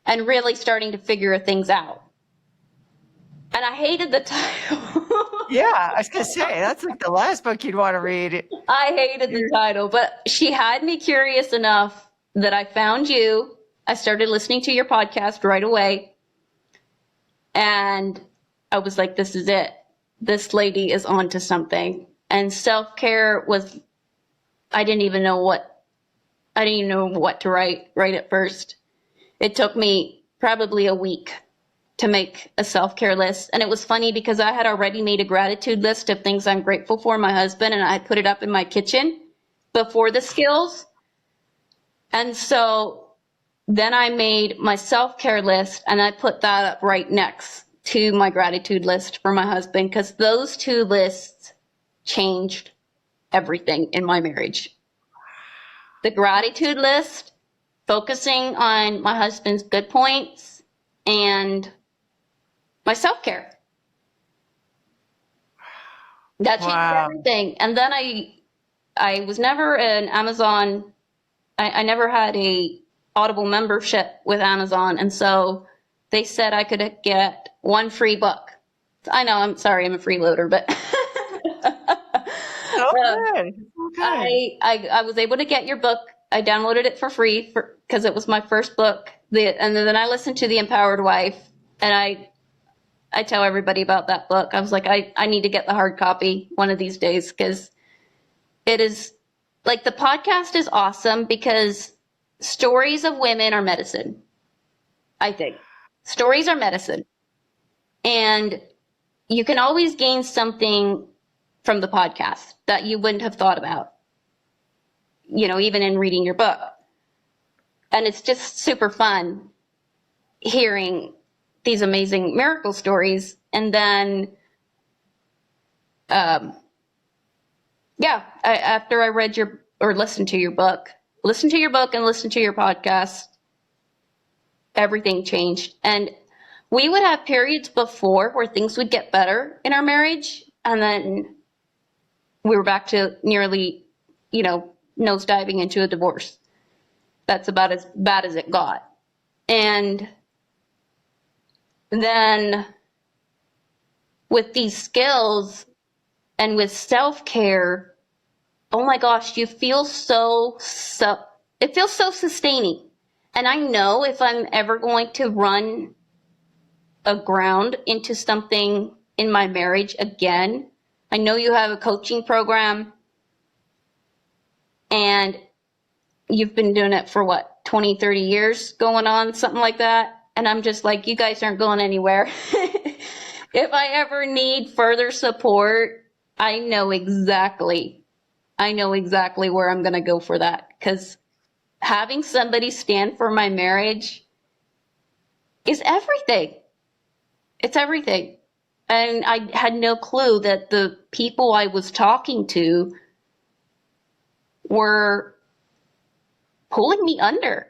and really starting to figure things out. And I hated the title. Yeah, I was going to say, that's like the last book you'd want to read. I hated the title, but she had me curious enough that I found you. I started listening to your podcast right away. And I was like, this is it. This lady is onto something. And self-care was, I didn't even know what to write right at first. It took me probably a week to make a self-care list. And it was funny because I had already made a gratitude list of things I'm grateful for my husband, and I put it up in my kitchen before the skills. And so then I made my self-care list and I put that up right next to my gratitude list for my husband, because those two lists changed everything in my marriage. The gratitude list, focusing on my husband's good points, and my self-care. That changed everything. And then I was never an Amazon, I never had a Audible membership with Amazon. And so they said I could get one free book. I know, I'm sorry, I'm a freeloader, but Good. I was able to get your book. I downloaded it for free because it was my first book. And then I listened to The Empowered Wife, and I tell everybody about that book. I was like, I need to get the hard copy one of these days, because it is like, the podcast is awesome because stories of women are medicine. I think stories are medicine, and you can always gain something from the podcast that you wouldn't have thought about, even in reading your book. And it's just super fun hearing these amazing miracle stories. And then, after I read listened to your book and listened to your podcast, everything changed. And we would have periods before where things would get better in our marriage, and then we were back to nearly, nosediving into a divorce. That's about as bad as it got. And then with these skills and with self-care, oh my gosh, you feel it feels so sustaining. And I know if I'm ever going to run aground into something in my marriage again, I know you have a coaching program, and you've been doing it for 20, 30 years going on, something like that. And I'm just like, you guys aren't going anywhere. If I ever need further support, I know exactly where I'm going to go for that, because having somebody stand for my marriage is everything. It's everything. And I had no clue that the people I was talking to were pulling me under.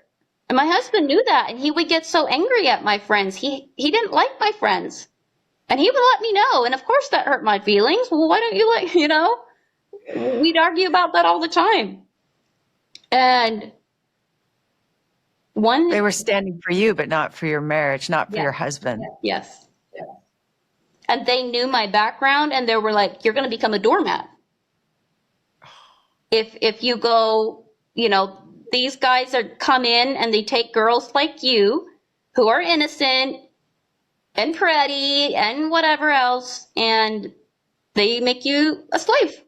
And my husband knew that, and he would get so angry at my friends. He didn't like my friends. And he would let me know. And of course that hurt my feelings. Well, why don't you we'd argue about that all the time. And They were standing for you, but not for your marriage, not for your husband. Yes. And they knew my background, and they were like, you're going to become a doormat. If you go, these guys come in and they take girls like you who are innocent and pretty and whatever else, and they make you a slave.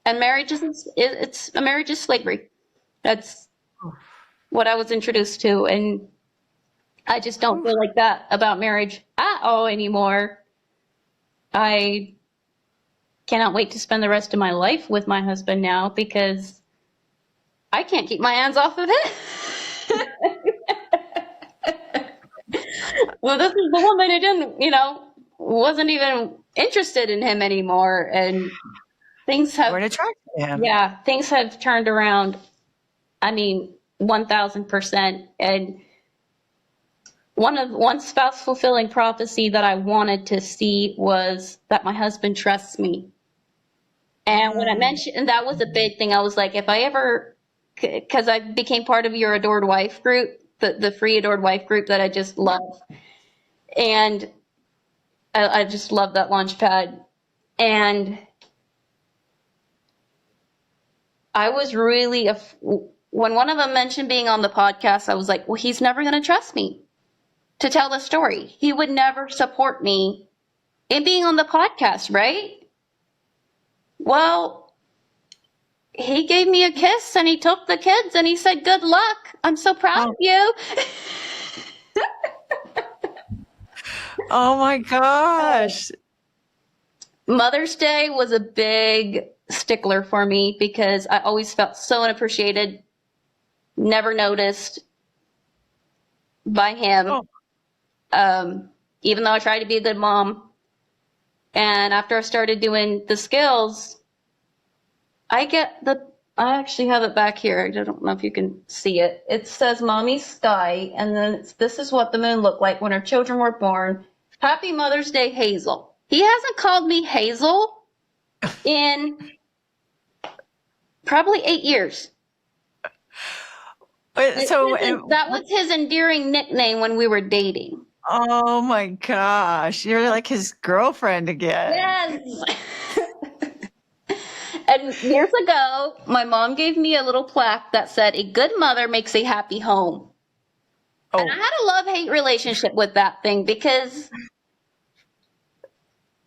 And marriage is slavery. That's what I was introduced to, and I just don't feel like that about marriage at all anymore. I cannot wait to spend the rest of my life with my husband now because I can't keep my hands off of it. Well, this is the woman who wasn't even interested in him anymore, and things have weren't attracted to him. Yeah, things have turned around. 1,000%. And one spouse fulfilling prophecy that I wanted to see was that my husband trusts me. And when I mentioned, and that was a big thing, I was like, if I ever, because I became part of your Adored Wife group, the free Adored Wife group that I just love. And I just love that launch pad. And I was really, when one of them mentioned being on the podcast, I was like, well, he's never going to trust me to tell the story. He would never support me in being on the podcast, right? Well, he gave me a kiss and he took the kids and he said, good luck. I'm so proud of you. Oh my gosh. Mother's Day was a big stickler for me because I always felt so unappreciated, never noticed by him. Even though I tried to be a good mom. And after I started doing the skills, I actually have it back here. I don't know if you can see it. It says Mommy's Sky, and then this is what the moon looked like when her children were born. Happy Mother's Day, Hazel. He hasn't called me Hazel in probably 8 years. So that was his endearing nickname when we were dating. Oh my gosh. You're like his girlfriend again. Yes. And years ago, my mom gave me a little plaque that said, a good mother makes a happy home. Oh. And I had a love-hate relationship with that thing because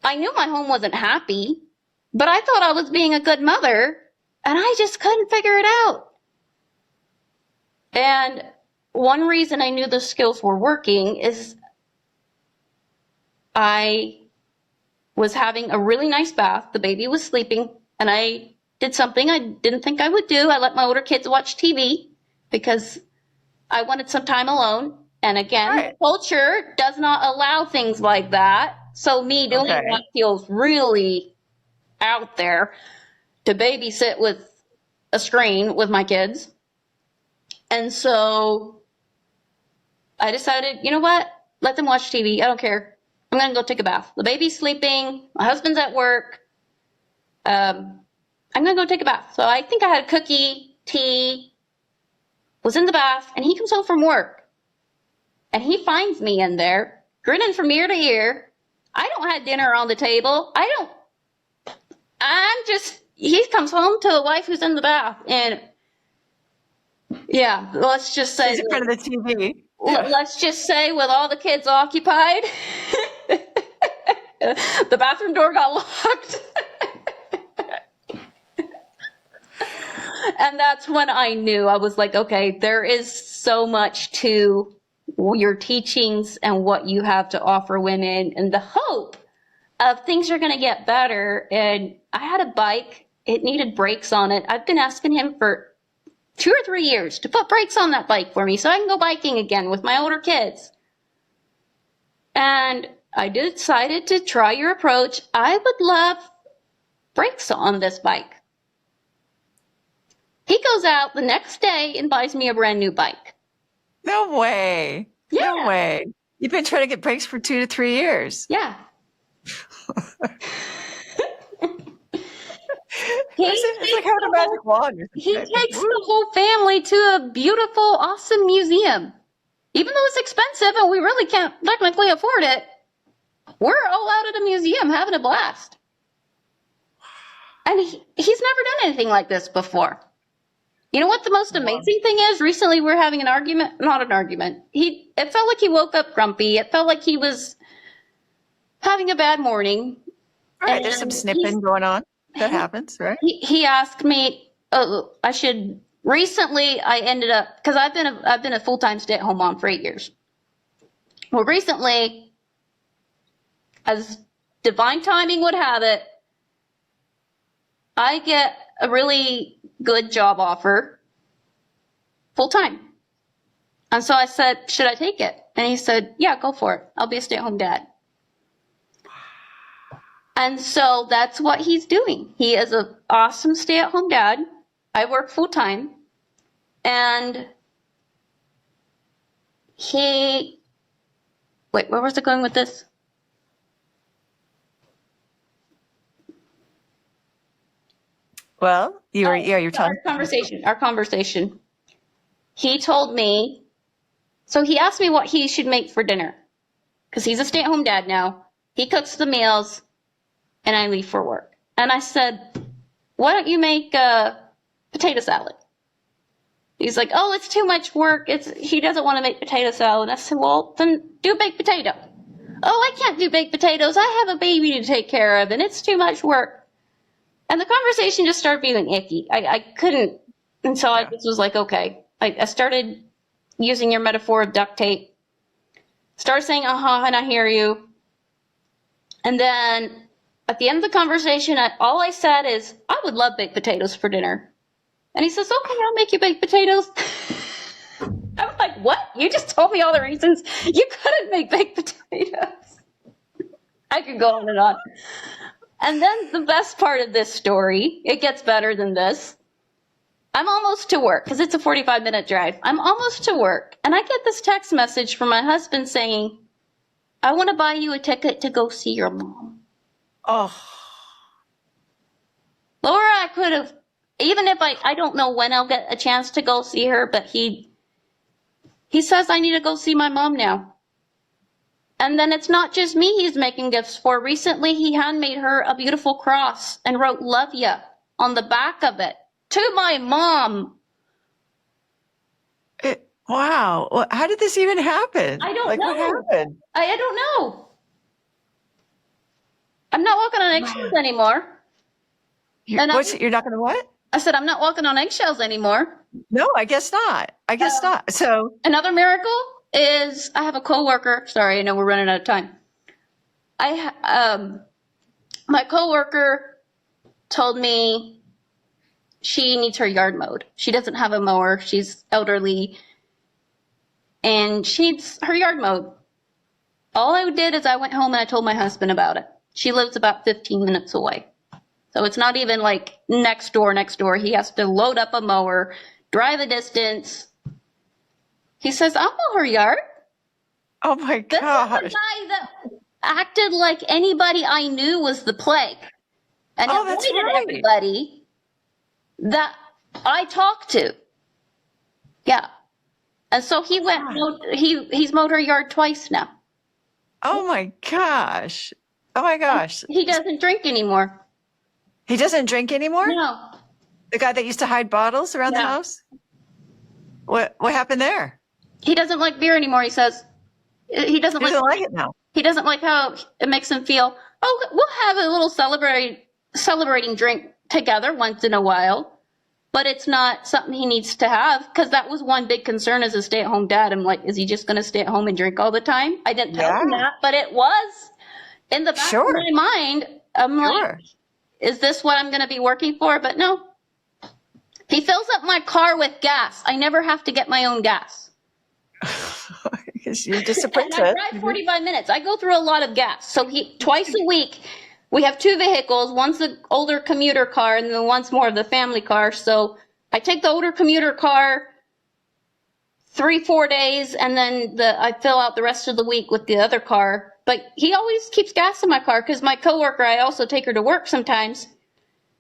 I knew my home wasn't happy, but I thought I was being a good mother, and I just couldn't figure it out. And one reason I knew the skills were working is I was having a really nice bath. The baby was sleeping, and I did something I didn't think I would do. I let my older kids watch TV because I wanted some time alone. And again, culture does not allow things like that. So me doing that feels really out there to babysit with a screen with my kids. And so I decided, you know what? Let them watch TV. I don't care. I'm going to go take a bath. The baby's sleeping. My husband's at work. I'm going to go take a bath. So I think I had a cookie, tea, was in the bath, and he comes home from work. And he finds me in there, grinning from ear to ear. I don't have dinner on the table. He comes home to a wife who's in the bath. And yeah, let's just say. He's in front of the TV. Let's just say with all the kids occupied, the bathroom door got locked. And that's when I knew. I was like, okay, there is so much to your teachings and what you have to offer women and the hope of things are going to get better. And I had a bike. It needed brakes on it. I've been asking him for 2 or 3 years to put brakes on that bike for me so I can go biking again with my older kids. And I decided to try your approach. I would love brakes on this bike. He goes out the next day and buys me a brand new bike. No way. Yeah. No way. You've been trying to get brakes for 2 to 3 years. Yeah. It's like having a magic wand or He something. takes the whole family to a beautiful, awesome museum. Even though it's expensive and we really can't technically afford it, we're all out at a museum having a blast. And he's never done anything like this before. You know what the most amazing thing is? Recently we're having an argument, not an argument. It felt like he woke up grumpy. It felt like he was having a bad morning. All right, there's some snipping going on. That happens, right? He asked me, recently I ended up, because I've been a full-time stay-at-home mom for 8 years. Well, recently, as divine timing would have it, I get a really good job offer, full-time. And so I said, should I take it? And he said, yeah, go for it. I'll be a stay-at-home dad. And so that's what he's doing. He is an awesome stay-at-home dad. I work full-time. And wait, where was it going with this? Well, you're talking. Our conversation. He told me, so he asked me what he should make for dinner. Because he's a stay-at-home dad now. He cooks the meals, and I leave for work. And I said, why don't you make a potato salad? He's like, oh, it's too much work. He doesn't want to make potato salad. I said, well, then do baked potato. Oh, I can't do baked potatoes. I have a baby to take care of, and it's too much work. And the conversation just started being icky. I couldn't, and so I just was like, okay. I started using your metaphor of duct tape. Started saying, and I hear you. And then at the end of the conversation, all I said is, I would love baked potatoes for dinner. And he says, okay, I'll make you baked potatoes. I was like, what? You just told me all the reasons you couldn't make baked potatoes. I could go on and on. And then the best part of this story, it gets better than this. I'm almost to work, because it's a 45-minute drive. I'm almost to work, and I get this text message from my husband saying, I want to buy you a ticket to go see your mom. Oh. Laura, I could have, even if I don't know when I'll get a chance to go see her, but he says I need to go see my mom now. And then it's not just me he's making gifts for. Recently, he handmade her a beautiful cross and wrote love ya on the back of it to my mom. Wow. Well, how did this even happen? I don't know. What happened? I don't know. I'm not walking on eggshells anymore. You're not going to what? I said, I'm not walking on eggshells anymore. No, I guess not. Not. So another miracle is I have a coworker. Sorry, I know we're running out of time. My coworker told me she needs her yard mowed. She doesn't have a mower. She's elderly, and she needs her yard mowed. All I did is I went home and I told my husband about it. She lives about 15 minutes away. So it's not even like next door. He has to load up a mower, drive a distance. He says, I'll mow her yard. Oh my gosh. This is the guy that acted like anybody I knew was the plague. And avoided everybody that I talked to. Yeah. And so he went, he's mowed her yard twice now. Oh my gosh. Oh my gosh. He doesn't drink anymore. He doesn't drink anymore? No. The guy that used to hide bottles around the house? What happened there? He doesn't like beer anymore, he says. He doesn't like it now. He doesn't like how it makes him feel. Oh, we'll have a little celebrating drink together once in a while. But it's not something he needs to have, because that was one big concern as a stay-at-home dad. I'm like, is he just going to stay at home and drink all the time? I didn't tell him that, but it was in the back of my mind. I'm like, is this what I'm going to be working for? But no. He fills up my car with gas. I never have to get my own gas. Because you're just a princess. And I drive 45 minutes. I go through a lot of gas. So twice a week, we have two vehicles. One's the older commuter car, and then one's more of the family car. So I take the older commuter car 3-4 days, and then I fill out the rest of the week with the other car. But he always keeps gas in my car because my coworker, I also take her to work sometimes.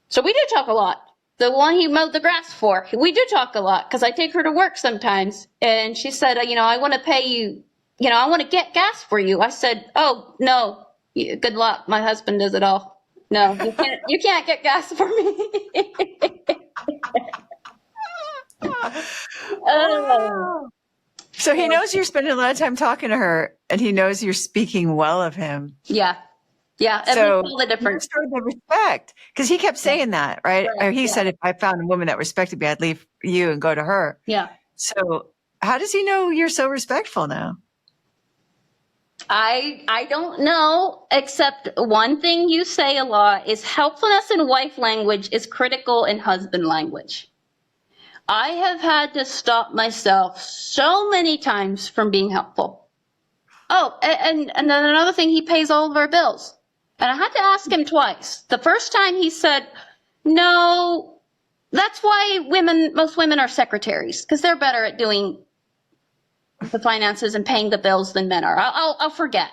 So we do talk a lot. The one he mowed the grass for, we do talk a lot because I take her to work sometimes. And she said, I want to pay you, I want to get gas for you. I said, oh, no, good luck. My husband does it all. No, you can't get gas for me. Wow. So he knows you're spending a lot of time talking to her, and he knows you're speaking well of him. Yeah. Yeah. It So makes all the difference. you restored the respect, because he kept saying that, right? Or he Yeah. said, if I found a woman that respected me, I'd leave you and go to her. Yeah. So how does he know you're so respectful now? I don't know, except one thing you say a lot is helpfulness in wife language is critical in husband language. I have had to stop myself so many times from being helpful. Oh, and then another thing, he pays all of our bills. And I had to ask him twice. The first time he said, no, that's why most women are secretaries, because they're better at doing the finances and paying the bills than men are. I'll forget.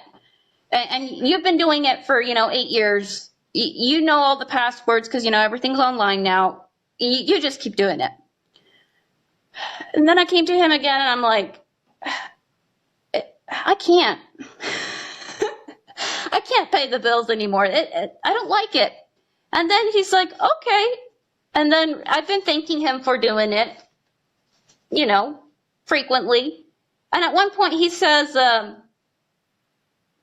And you've been doing it for, 8 years. You know all the passwords because, everything's online now. You just keep doing it. And then I came to him again and I'm like, I can't. I can't pay the bills anymore. I don't like it. And then he's like, okay. And then I've been thanking him for doing it, frequently. And at one point he says, well,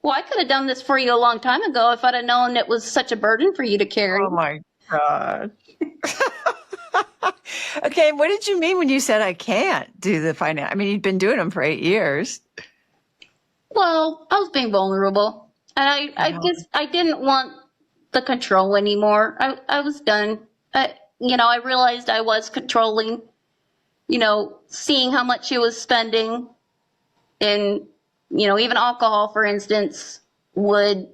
I could have done this for you a long time ago if I'd have known it was such a burden for you to carry. Oh my God. Okay, what did you mean when you said I can't do the finance? I mean, you'd been doing them for 8 years. Well, I was being vulnerable. And I didn't want the control anymore. I was done. I realized I was controlling, seeing how much he was spending in, even alcohol, for instance, it would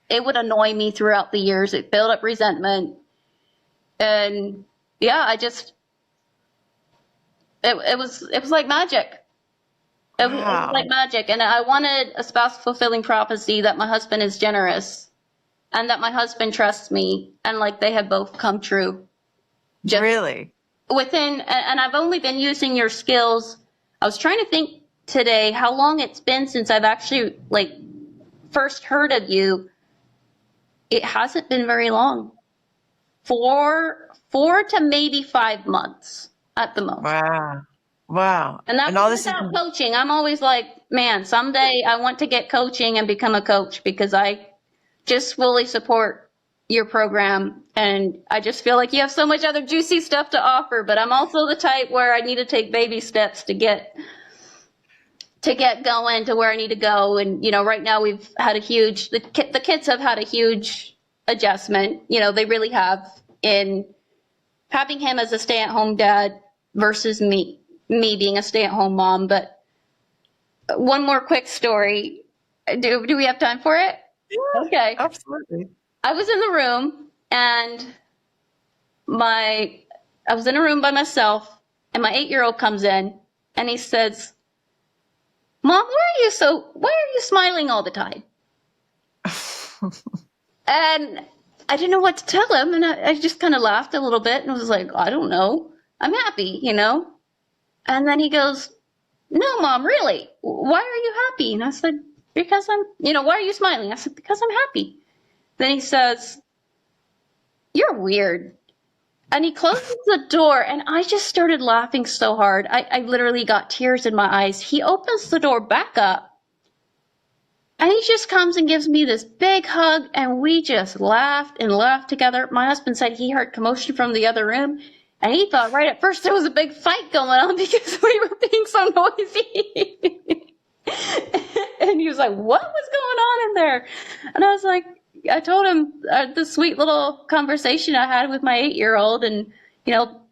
annoy me throughout the years. It built up resentment. And yeah, it was like magic. It was like magic. And I wanted a spouse fulfilling prophecy that my husband is generous and that my husband trusts me. And like they have both come true. Really? And I've only been using your skills. I was trying to think today how long it's been since I've actually first heard of you. It hasn't been very long. 4 to maybe 5 months at the most. Wow. And that's without coaching. I'm always like, man, someday I want to get coaching and become a coach because I just fully support your program. And I just feel like you have so much other juicy stuff to offer, but I'm also the type where I need to take baby steps to get going to where I need to go. And, right now we've had the kids have had a huge adjustment. They really have in having him as a stay-at-home dad versus me being a stay-at-home mom. But one more quick story. Do we have time for it? Yeah, okay. Absolutely. I was in the room and I was in a room by myself and my 8-year-old comes in and he says, Mom, why are you smiling all the time? And I didn't know what to tell him. And I just kind of laughed a little bit and was like, I don't know. I'm happy, And then he goes, no, Mom, really? Why are you happy? And I said, because why are you smiling? I said, because I'm happy. Then he says, you're weird. And he closes the door and I just started laughing so hard. I literally got tears in my eyes. He opens the door back up and he just comes and gives me this big hug and we just laughed and laughed together. My husband said he heard commotion from the other room and he thought right at first there was a big fight going on because we were being so noisy. And he was like, what was going on in there? And I was like, I told him the sweet little conversation I had with my 8-year-old. And,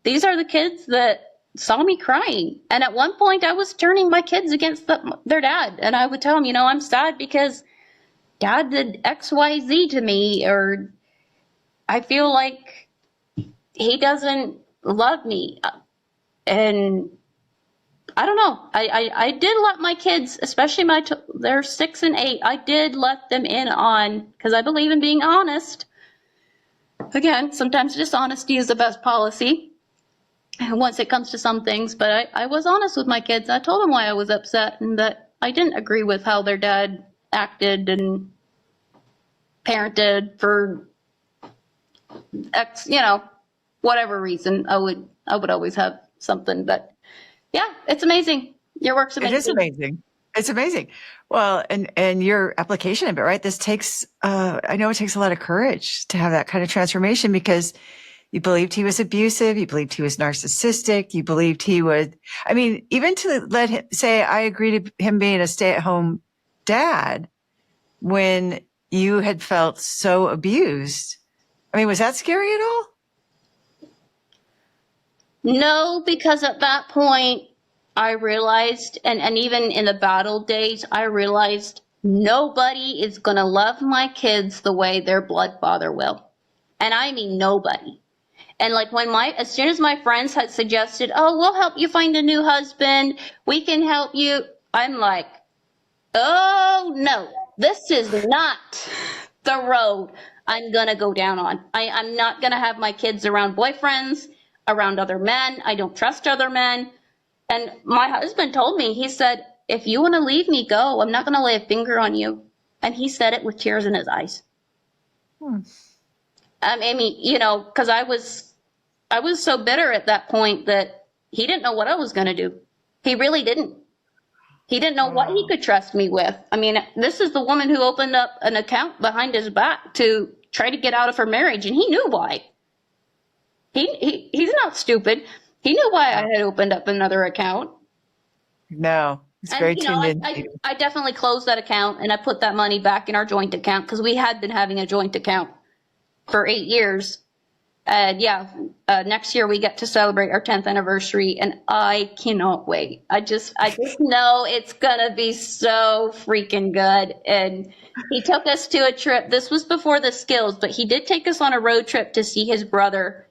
these are the kids that saw me crying. And at one point I was turning my kids against their dad. And I would tell them, I'm sad because dad did X, Y, Z to me, or I feel like he doesn't love me. And I don't know. I did let my kids, especially they're 6 and 8, I did let them in on, because I believe in being honest. Again, sometimes dishonesty is the best policy once it comes to some things, but I was honest with my kids. I told them why I was upset and that I didn't agree with how their dad acted and parented for whatever reason. I would always have something, but yeah, it's amazing. Your work's amazing. It is amazing. It's amazing. Well, and your application of it, right? This takes, I know it takes a lot of courage to have that kind of transformation, because you believed he was abusive. You believed he was narcissistic. You believed he would, I mean, even to let him say, I agree to him being a stay-at-home dad when you had felt so abused. I mean, was that scary at all? No, because at that point I realized, and even in the battle days, I realized nobody is going to love my kids the way their blood father will. And I mean nobody. And like as soon as my friends had suggested, oh, we'll help you find a new husband, we can help you, I'm like, oh no, this is not the road I'm gonna go down on. I'm not gonna have my kids around boyfriends, around other men. I don't trust other men. And my husband told me, he said, if you want to leave me, go. I'm not gonna lay a finger on you. And he said it with tears in his eyes. I mean, because I was so bitter at that point that he didn't know what I was gonna do. He really didn't. He didn't know what he could trust me with. I mean, this is the woman who opened up an account behind his back to try to get out of her marriage, and he knew why. He's not stupid. He knew why I had opened up another account. No, it's very tuned in. I definitely closed that account, and I put that money back in our joint account, because we had been having a joint account for 8 years. And next year we get to celebrate our 10th anniversary, and I cannot wait. I just know it's gonna be so freaking good. And he took us to a trip. This was before the skills, but he did take us on a road trip to see his brother,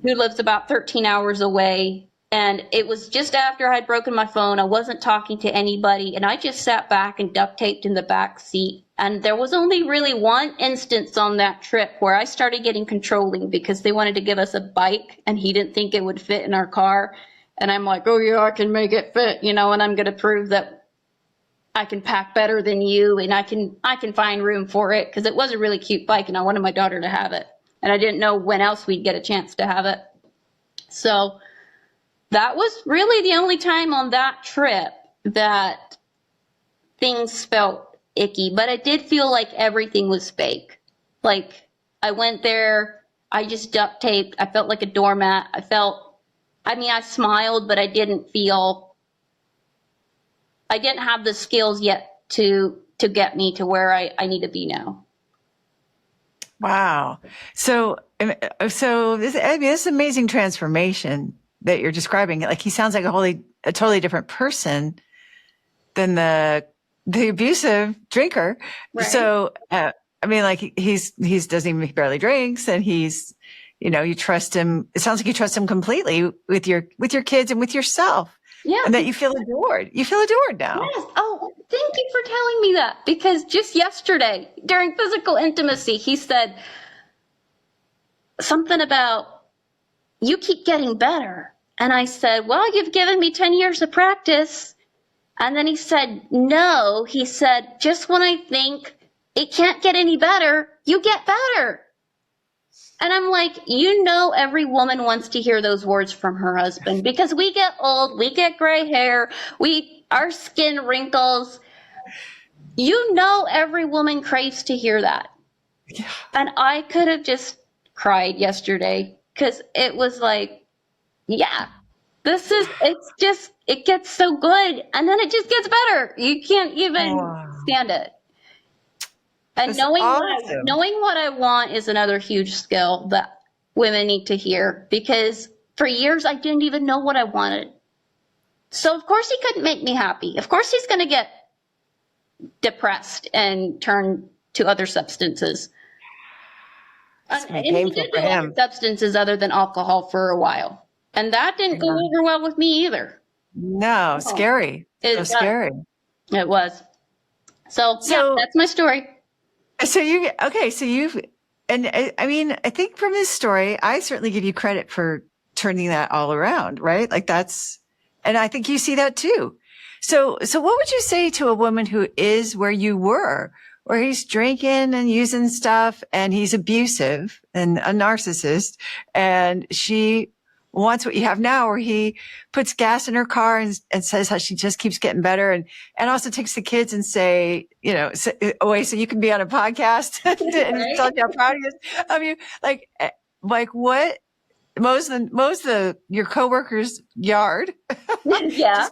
who lives about 13 hours away. And it was just after I had broken my phone. I wasn't talking to anybody, and I just sat back and duct taped in the back seat. And there was only really one instance on that trip where I started getting controlling, because they wanted to give us a bike and he didn't think it would fit in our car. And I'm like, oh yeah, I can make it fit, and I'm going to prove that I can pack better than you, and I can find room for it, because it was a really cute bike and I wanted my daughter to have it. And I didn't know when else we'd get a chance to have it. So that was really the only time on that trip that things felt icky, but I did feel like everything was fake. Like, I went there, I just duct taped, I felt like a doormat. I smiled, but I didn't have the skills yet to get me to where I need to be now. Wow. So this amazing transformation that you're describing, like, he sounds like a totally different person than the abusive drinker. Right. So, he barely drinks, and you trust him. It sounds like you trust him completely with your kids and with yourself. Yeah. And that you feel adored. You feel adored now. Yes. Oh, thank you for telling me that, because just yesterday during physical intimacy, he said something about, you keep getting better. And I said, well, you've given me 10 years of practice. And then he said, no, he said, just when I think it can't get any better, you get better. And I'm like, every woman wants to hear those words from her husband, because we get old, we get gray hair, our skin wrinkles. Every woman craves to hear that. Yeah. And I could have just cried yesterday, because it was like, yeah, it gets so good, and then it just gets better. You can't even stand it. And knowing what I want is another huge skill that women need to hear, because for years I didn't even know what I wanted. So of course he couldn't make me happy. Of course he's going to get depressed and turn to other substances. And he did do other substances other than alcohol for a while. And that didn't go over well with me either. No, Oh, scary. So it was. scary. It was. So yeah, So, that's my story. so you've, and I mean, I think from this story, I certainly give you credit for turning that all around, right? Like that's, and I think you see that too. So what would you say to a woman who is where you were, where he's drinking and using stuff and he's abusive and a narcissist, and she wants what you have now, where he puts gas in her car and says how she just keeps getting better, and also takes the kids and say, away so you can be on a podcast and tell Right? you how proud he is of you. Like what? Your coworker's yard. Yeah.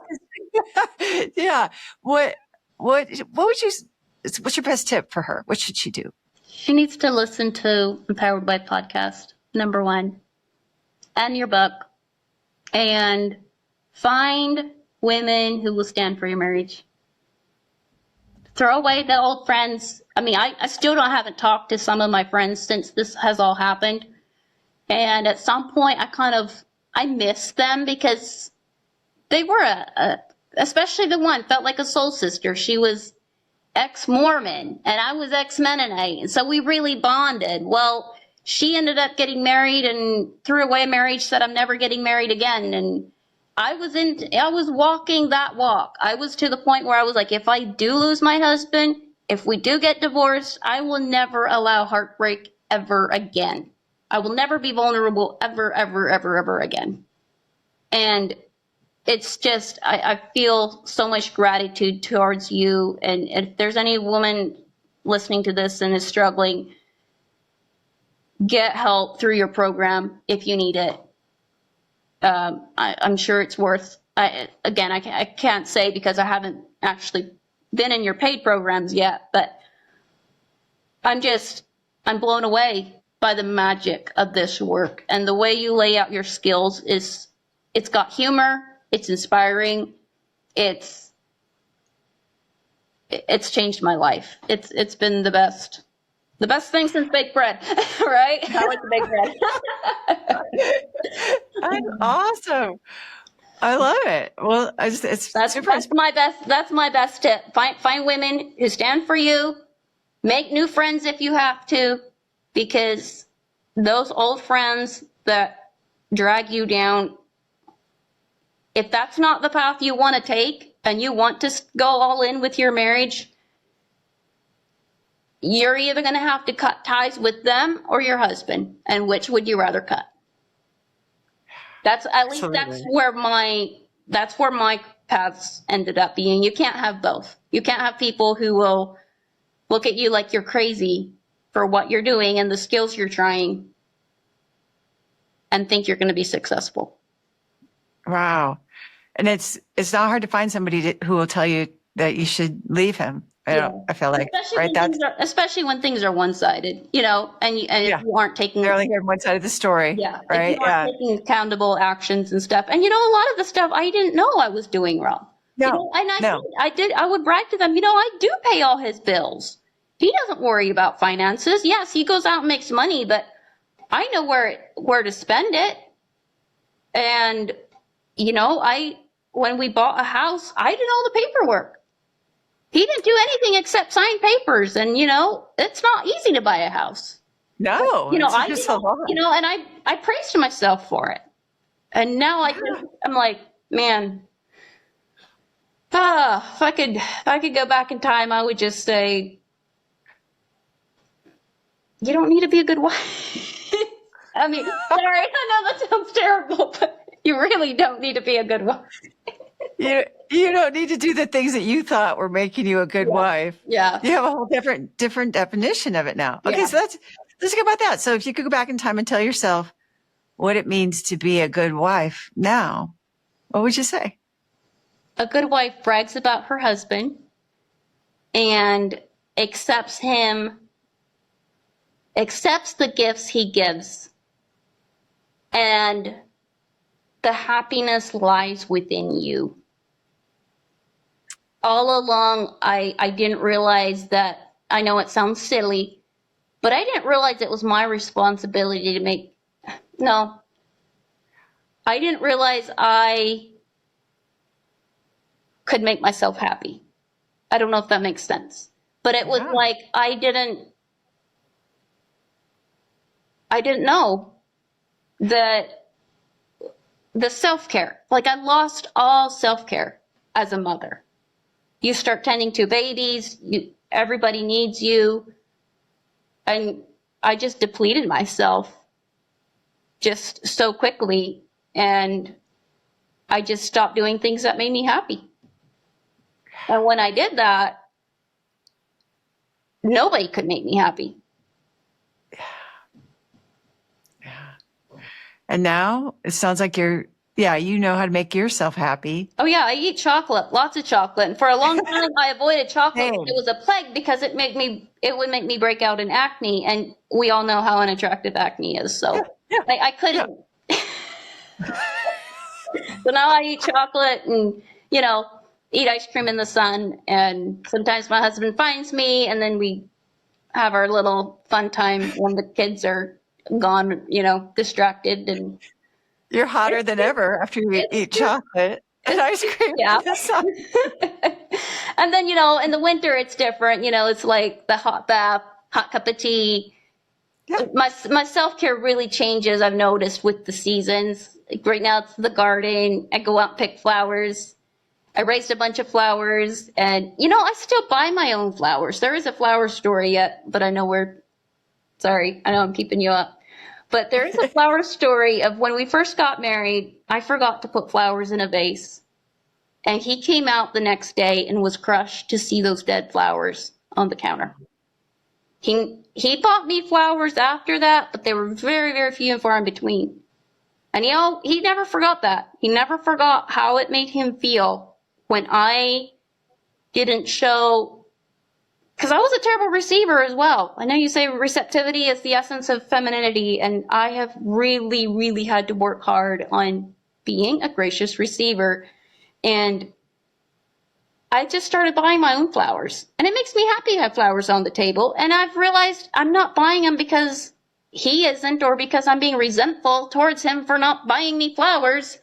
Just, yeah. What, what would you, what's your best tip for her? What should she do? She needs to listen to Empowered by Podcast, number one, and your book, and find women who will stand for your marriage. Throw away the old friends. I mean, I still haven't talked to some of my friends since this has all happened. And at some point, I miss them because they were especially the one felt like a soul sister. She was ex-Mormon and I was ex-Mennonite. And so we really bonded. Well, she ended up getting married and threw away a marriage, said, I'm never getting married again. And I was walking that walk. I was to the point where I was like, if I do lose my husband, if we do get divorced, I will never allow heartbreak ever again. I will never be vulnerable ever, ever, ever, ever again. And it's just, I feel so much gratitude towards you. And if there's any woman listening to this and is struggling, get help through your program if you need it. I'm sure it's worth, I can't say because I haven't actually been in your paid programs yet, but I'm blown away by the magic of this work. And the way you lay out your skills it's got humor, it's inspiring, it's changed my life. It's been the best thing since baked bread, right? I like to bake bread. That's awesome. I love it. Well, it's super inspiring. That's my best tip. Find women who stand for you. Make new friends if you have to, because those old friends that drag you down, if that's not the path you want to take and you want to go all in with your marriage, you're either going to have to cut ties with them or your husband. And which would you rather cut? That's Absolutely. where my paths ended up being. You can't have both. You can't have people who will look at you like you're crazy for what you're doing and the skills you're trying and think you're going to be successful. Wow. And it's not hard to find somebody who will tell you that you should leave him. I feel like, right? Especially when things are one-sided, and if you aren't taking, they're only hearing one side of the story. yeah, Right. if you aren't taking accountable actions and stuff. And a lot of the stuff I didn't know I was doing wrong. No. I would brag to them, I do pay all his bills. He doesn't worry about finances. Yes, he goes out and makes money, but I know where to spend it. And, when we bought a house, I did all the paperwork. He didn't do anything except sign papers. And, it's not easy to buy a house. No. But, I just a lot. and I praised myself for it. And now I'm like, man, if I could go back in time, I would just say, you don't need to be a good wife. I mean, sorry, I know that sounds terrible, but you really don't need to be a good wife. You don't need to do the things that you thought were making you a good wife. Yeah. You have a whole different definition of it now. Okay, Yeah. so let's think about that. So if you could go back in time and tell yourself what it means to be a good wife now, what would you say? A good wife brags about her husband and accepts the gifts he gives. And the happiness lies within you. All along, I didn't realize that, I know it sounds silly, but I didn't realize it was my responsibility I didn't realize I could make myself happy. I don't know if that makes sense. But it was like I didn't know that the self-care, like I lost all self-care as a mother. You start tending to babies, everybody needs you. And I just depleted myself just so quickly. And I just stopped doing things that made me happy. And when I did that, nobody could make me happy. And now it sounds like you know how to make yourself happy. Oh yeah, I eat chocolate, lots of chocolate. And for a long time I avoided chocolate. Same. It was a plague because it would make me break out in acne, and we all know how unattractive acne is. So I couldn't. So now I eat chocolate and, eat ice cream in the sun, and sometimes my husband finds me, and then we have our little fun time when the kids are gone, distracted. And you're hotter than ever after you eat chocolate and ice cream. Yeah. And then, in the winter it's different. It's like the hot bath, hot cup of tea. Yeah. My self-care really changes, I've noticed, with the seasons. Like right now it's the garden. I go out and pick flowers. I raised a bunch of flowers, and I still buy my own flowers. There is a flower store yet, but I know I'm keeping you up. But there is a flower story of when we first got married. I forgot to put flowers in a vase. And he came out the next day and was crushed to see those dead flowers on the counter. He bought me flowers after that, but they were very, very few and far in between. And he never forgot that. He never forgot how it made him feel when I didn't show, because I was a terrible receiver as well. I know you say receptivity is the essence of femininity, and I have really, really had to work hard on being a gracious receiver. And I just started buying my own flowers. And it makes me happy to have flowers on the table. And I've realized I'm not buying them because he isn't, or because I'm being resentful towards him for not buying me flowers.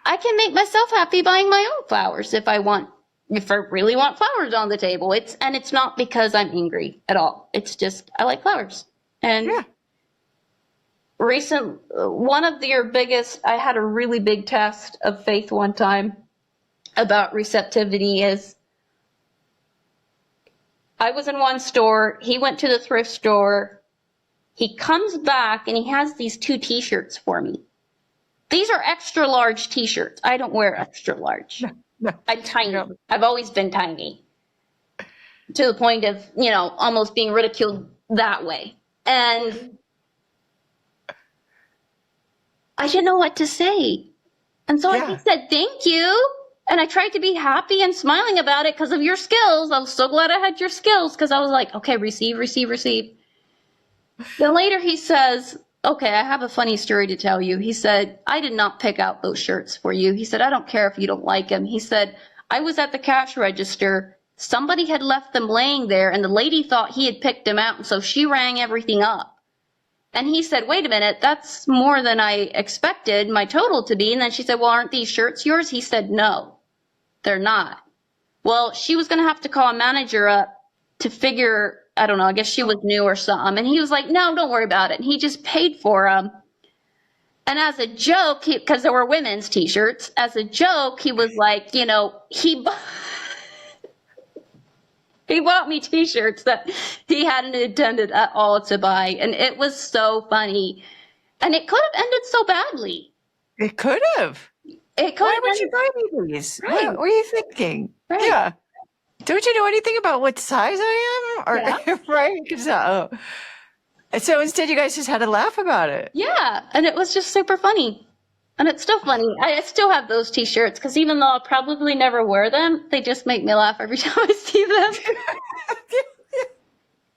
I can make myself happy buying my own flowers if I really want flowers on the table. It's not because I'm angry at all. It's just I like flowers. And one of your biggest, I had a really big test of faith one time about receptivity. Is I was in one store, he went to the thrift store, he comes back and he has these 2 t-shirts for me. These are extra large t-shirts. I don't wear extra large. No, I'm tiny. No. I've always been tiny. To the point of, almost being ridiculed that way. And I didn't know what to say. And so I just said, thank you. And I tried to be happy and smiling about it because of your skills. I was so glad I had your skills, because I was like, okay, receive, receive, receive. Then later he says, okay, I have a funny story to tell you. He said, I did not pick out those shirts for you. He said, I don't care if you don't like them. He said, I was at the cash register. Somebody had left them laying there, and the lady thought he had picked them out, and so she rang everything up. And he said, wait a minute, that's more than I expected my total to be. And then she said, well, aren't these shirts yours? He said, no, they're not. Well, she was going to have to call a manager up to figure, I don't know, I guess she was new or something. And he was like, no, don't worry about it. And he just paid for them. And as a joke, because there were women's t-shirts, as a joke, he was like, he bought me t-shirts that he hadn't intended at all to buy. And it was so funny. And it could have ended so badly. It could have. Why would you buy me these? Right. What were you thinking? Right. Yeah. Don't you know anything about what size I am? Or, right? So instead you guys just had to laugh about it. Yeah. And it was just super funny. And it's still funny. I still have those t-shirts, because even though I'll probably never wear them, they just make me laugh every time I see them.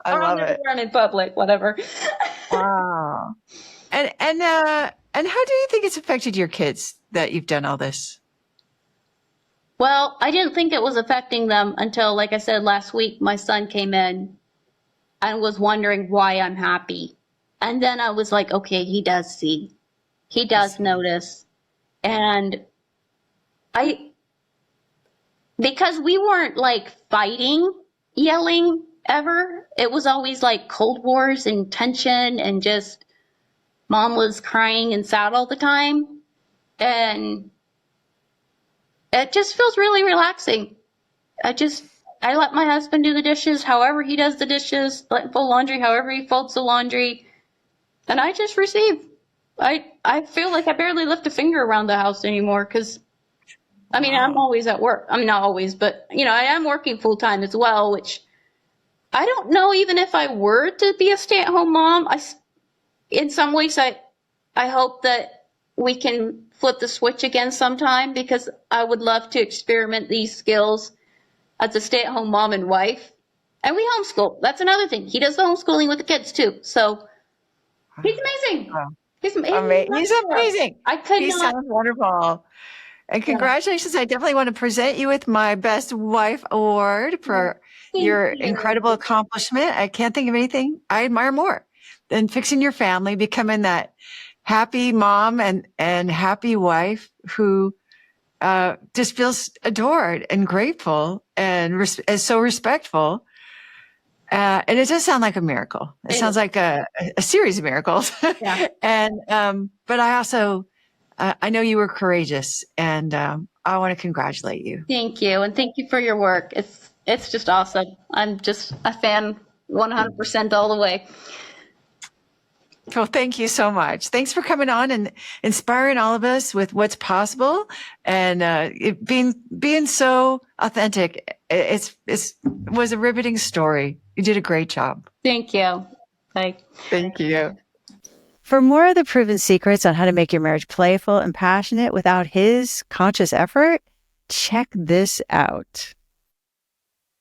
I love it. Wear them in public, whatever. Wow. And how do you think it's affected your kids that you've done all this? Well, I didn't think it was affecting them until, like I said, last week, my son came in and was wondering why I'm happy. And then I was like, okay, he does see. He does notice. And because we weren't like fighting, yelling ever. It was always like cold wars and tension, and just mom was crying and sad all the time. And it just feels really relaxing. I let my husband do the dishes, however he does the dishes, let fold laundry, however he folds the laundry, and I just receive. I feel like I barely lift a finger around the house anymore because I mean, I'm always at work. I'm not always, but I am working full time as well, which I don't know even if I were to be a stay-at-home mom. In some ways, I hope that we can flip the switch again sometime, because I would love to experiment these skills as a stay-at-home mom and wife. And we homeschool. That's another thing. He does the homeschooling with the kids too. So he's amazing. Wow. He's He's amazing. I could He not. sounds wonderful. And congratulations. I definitely want to present you with my Best Wife Award for your incredible accomplishment. I can't think of anything I admire more than fixing your family, becoming that happy mom and happy wife who just feels adored and grateful and is so respectful. And it does sound like a miracle. It sounds like a series of miracles. Yeah. And, but I also, I know you were courageous, and I want to congratulate you. Thank you. And thank you for your work. It's just awesome. I'm just a fan 100% all the way. Well, thank you so much. Thanks for coming on and inspiring all of us with what's possible, and it being so authentic. It was a riveting story. You did a great job. Thank you. Bye. Thank you. For more of the proven secrets on how to make your marriage playful and passionate without his conscious effort, check this out.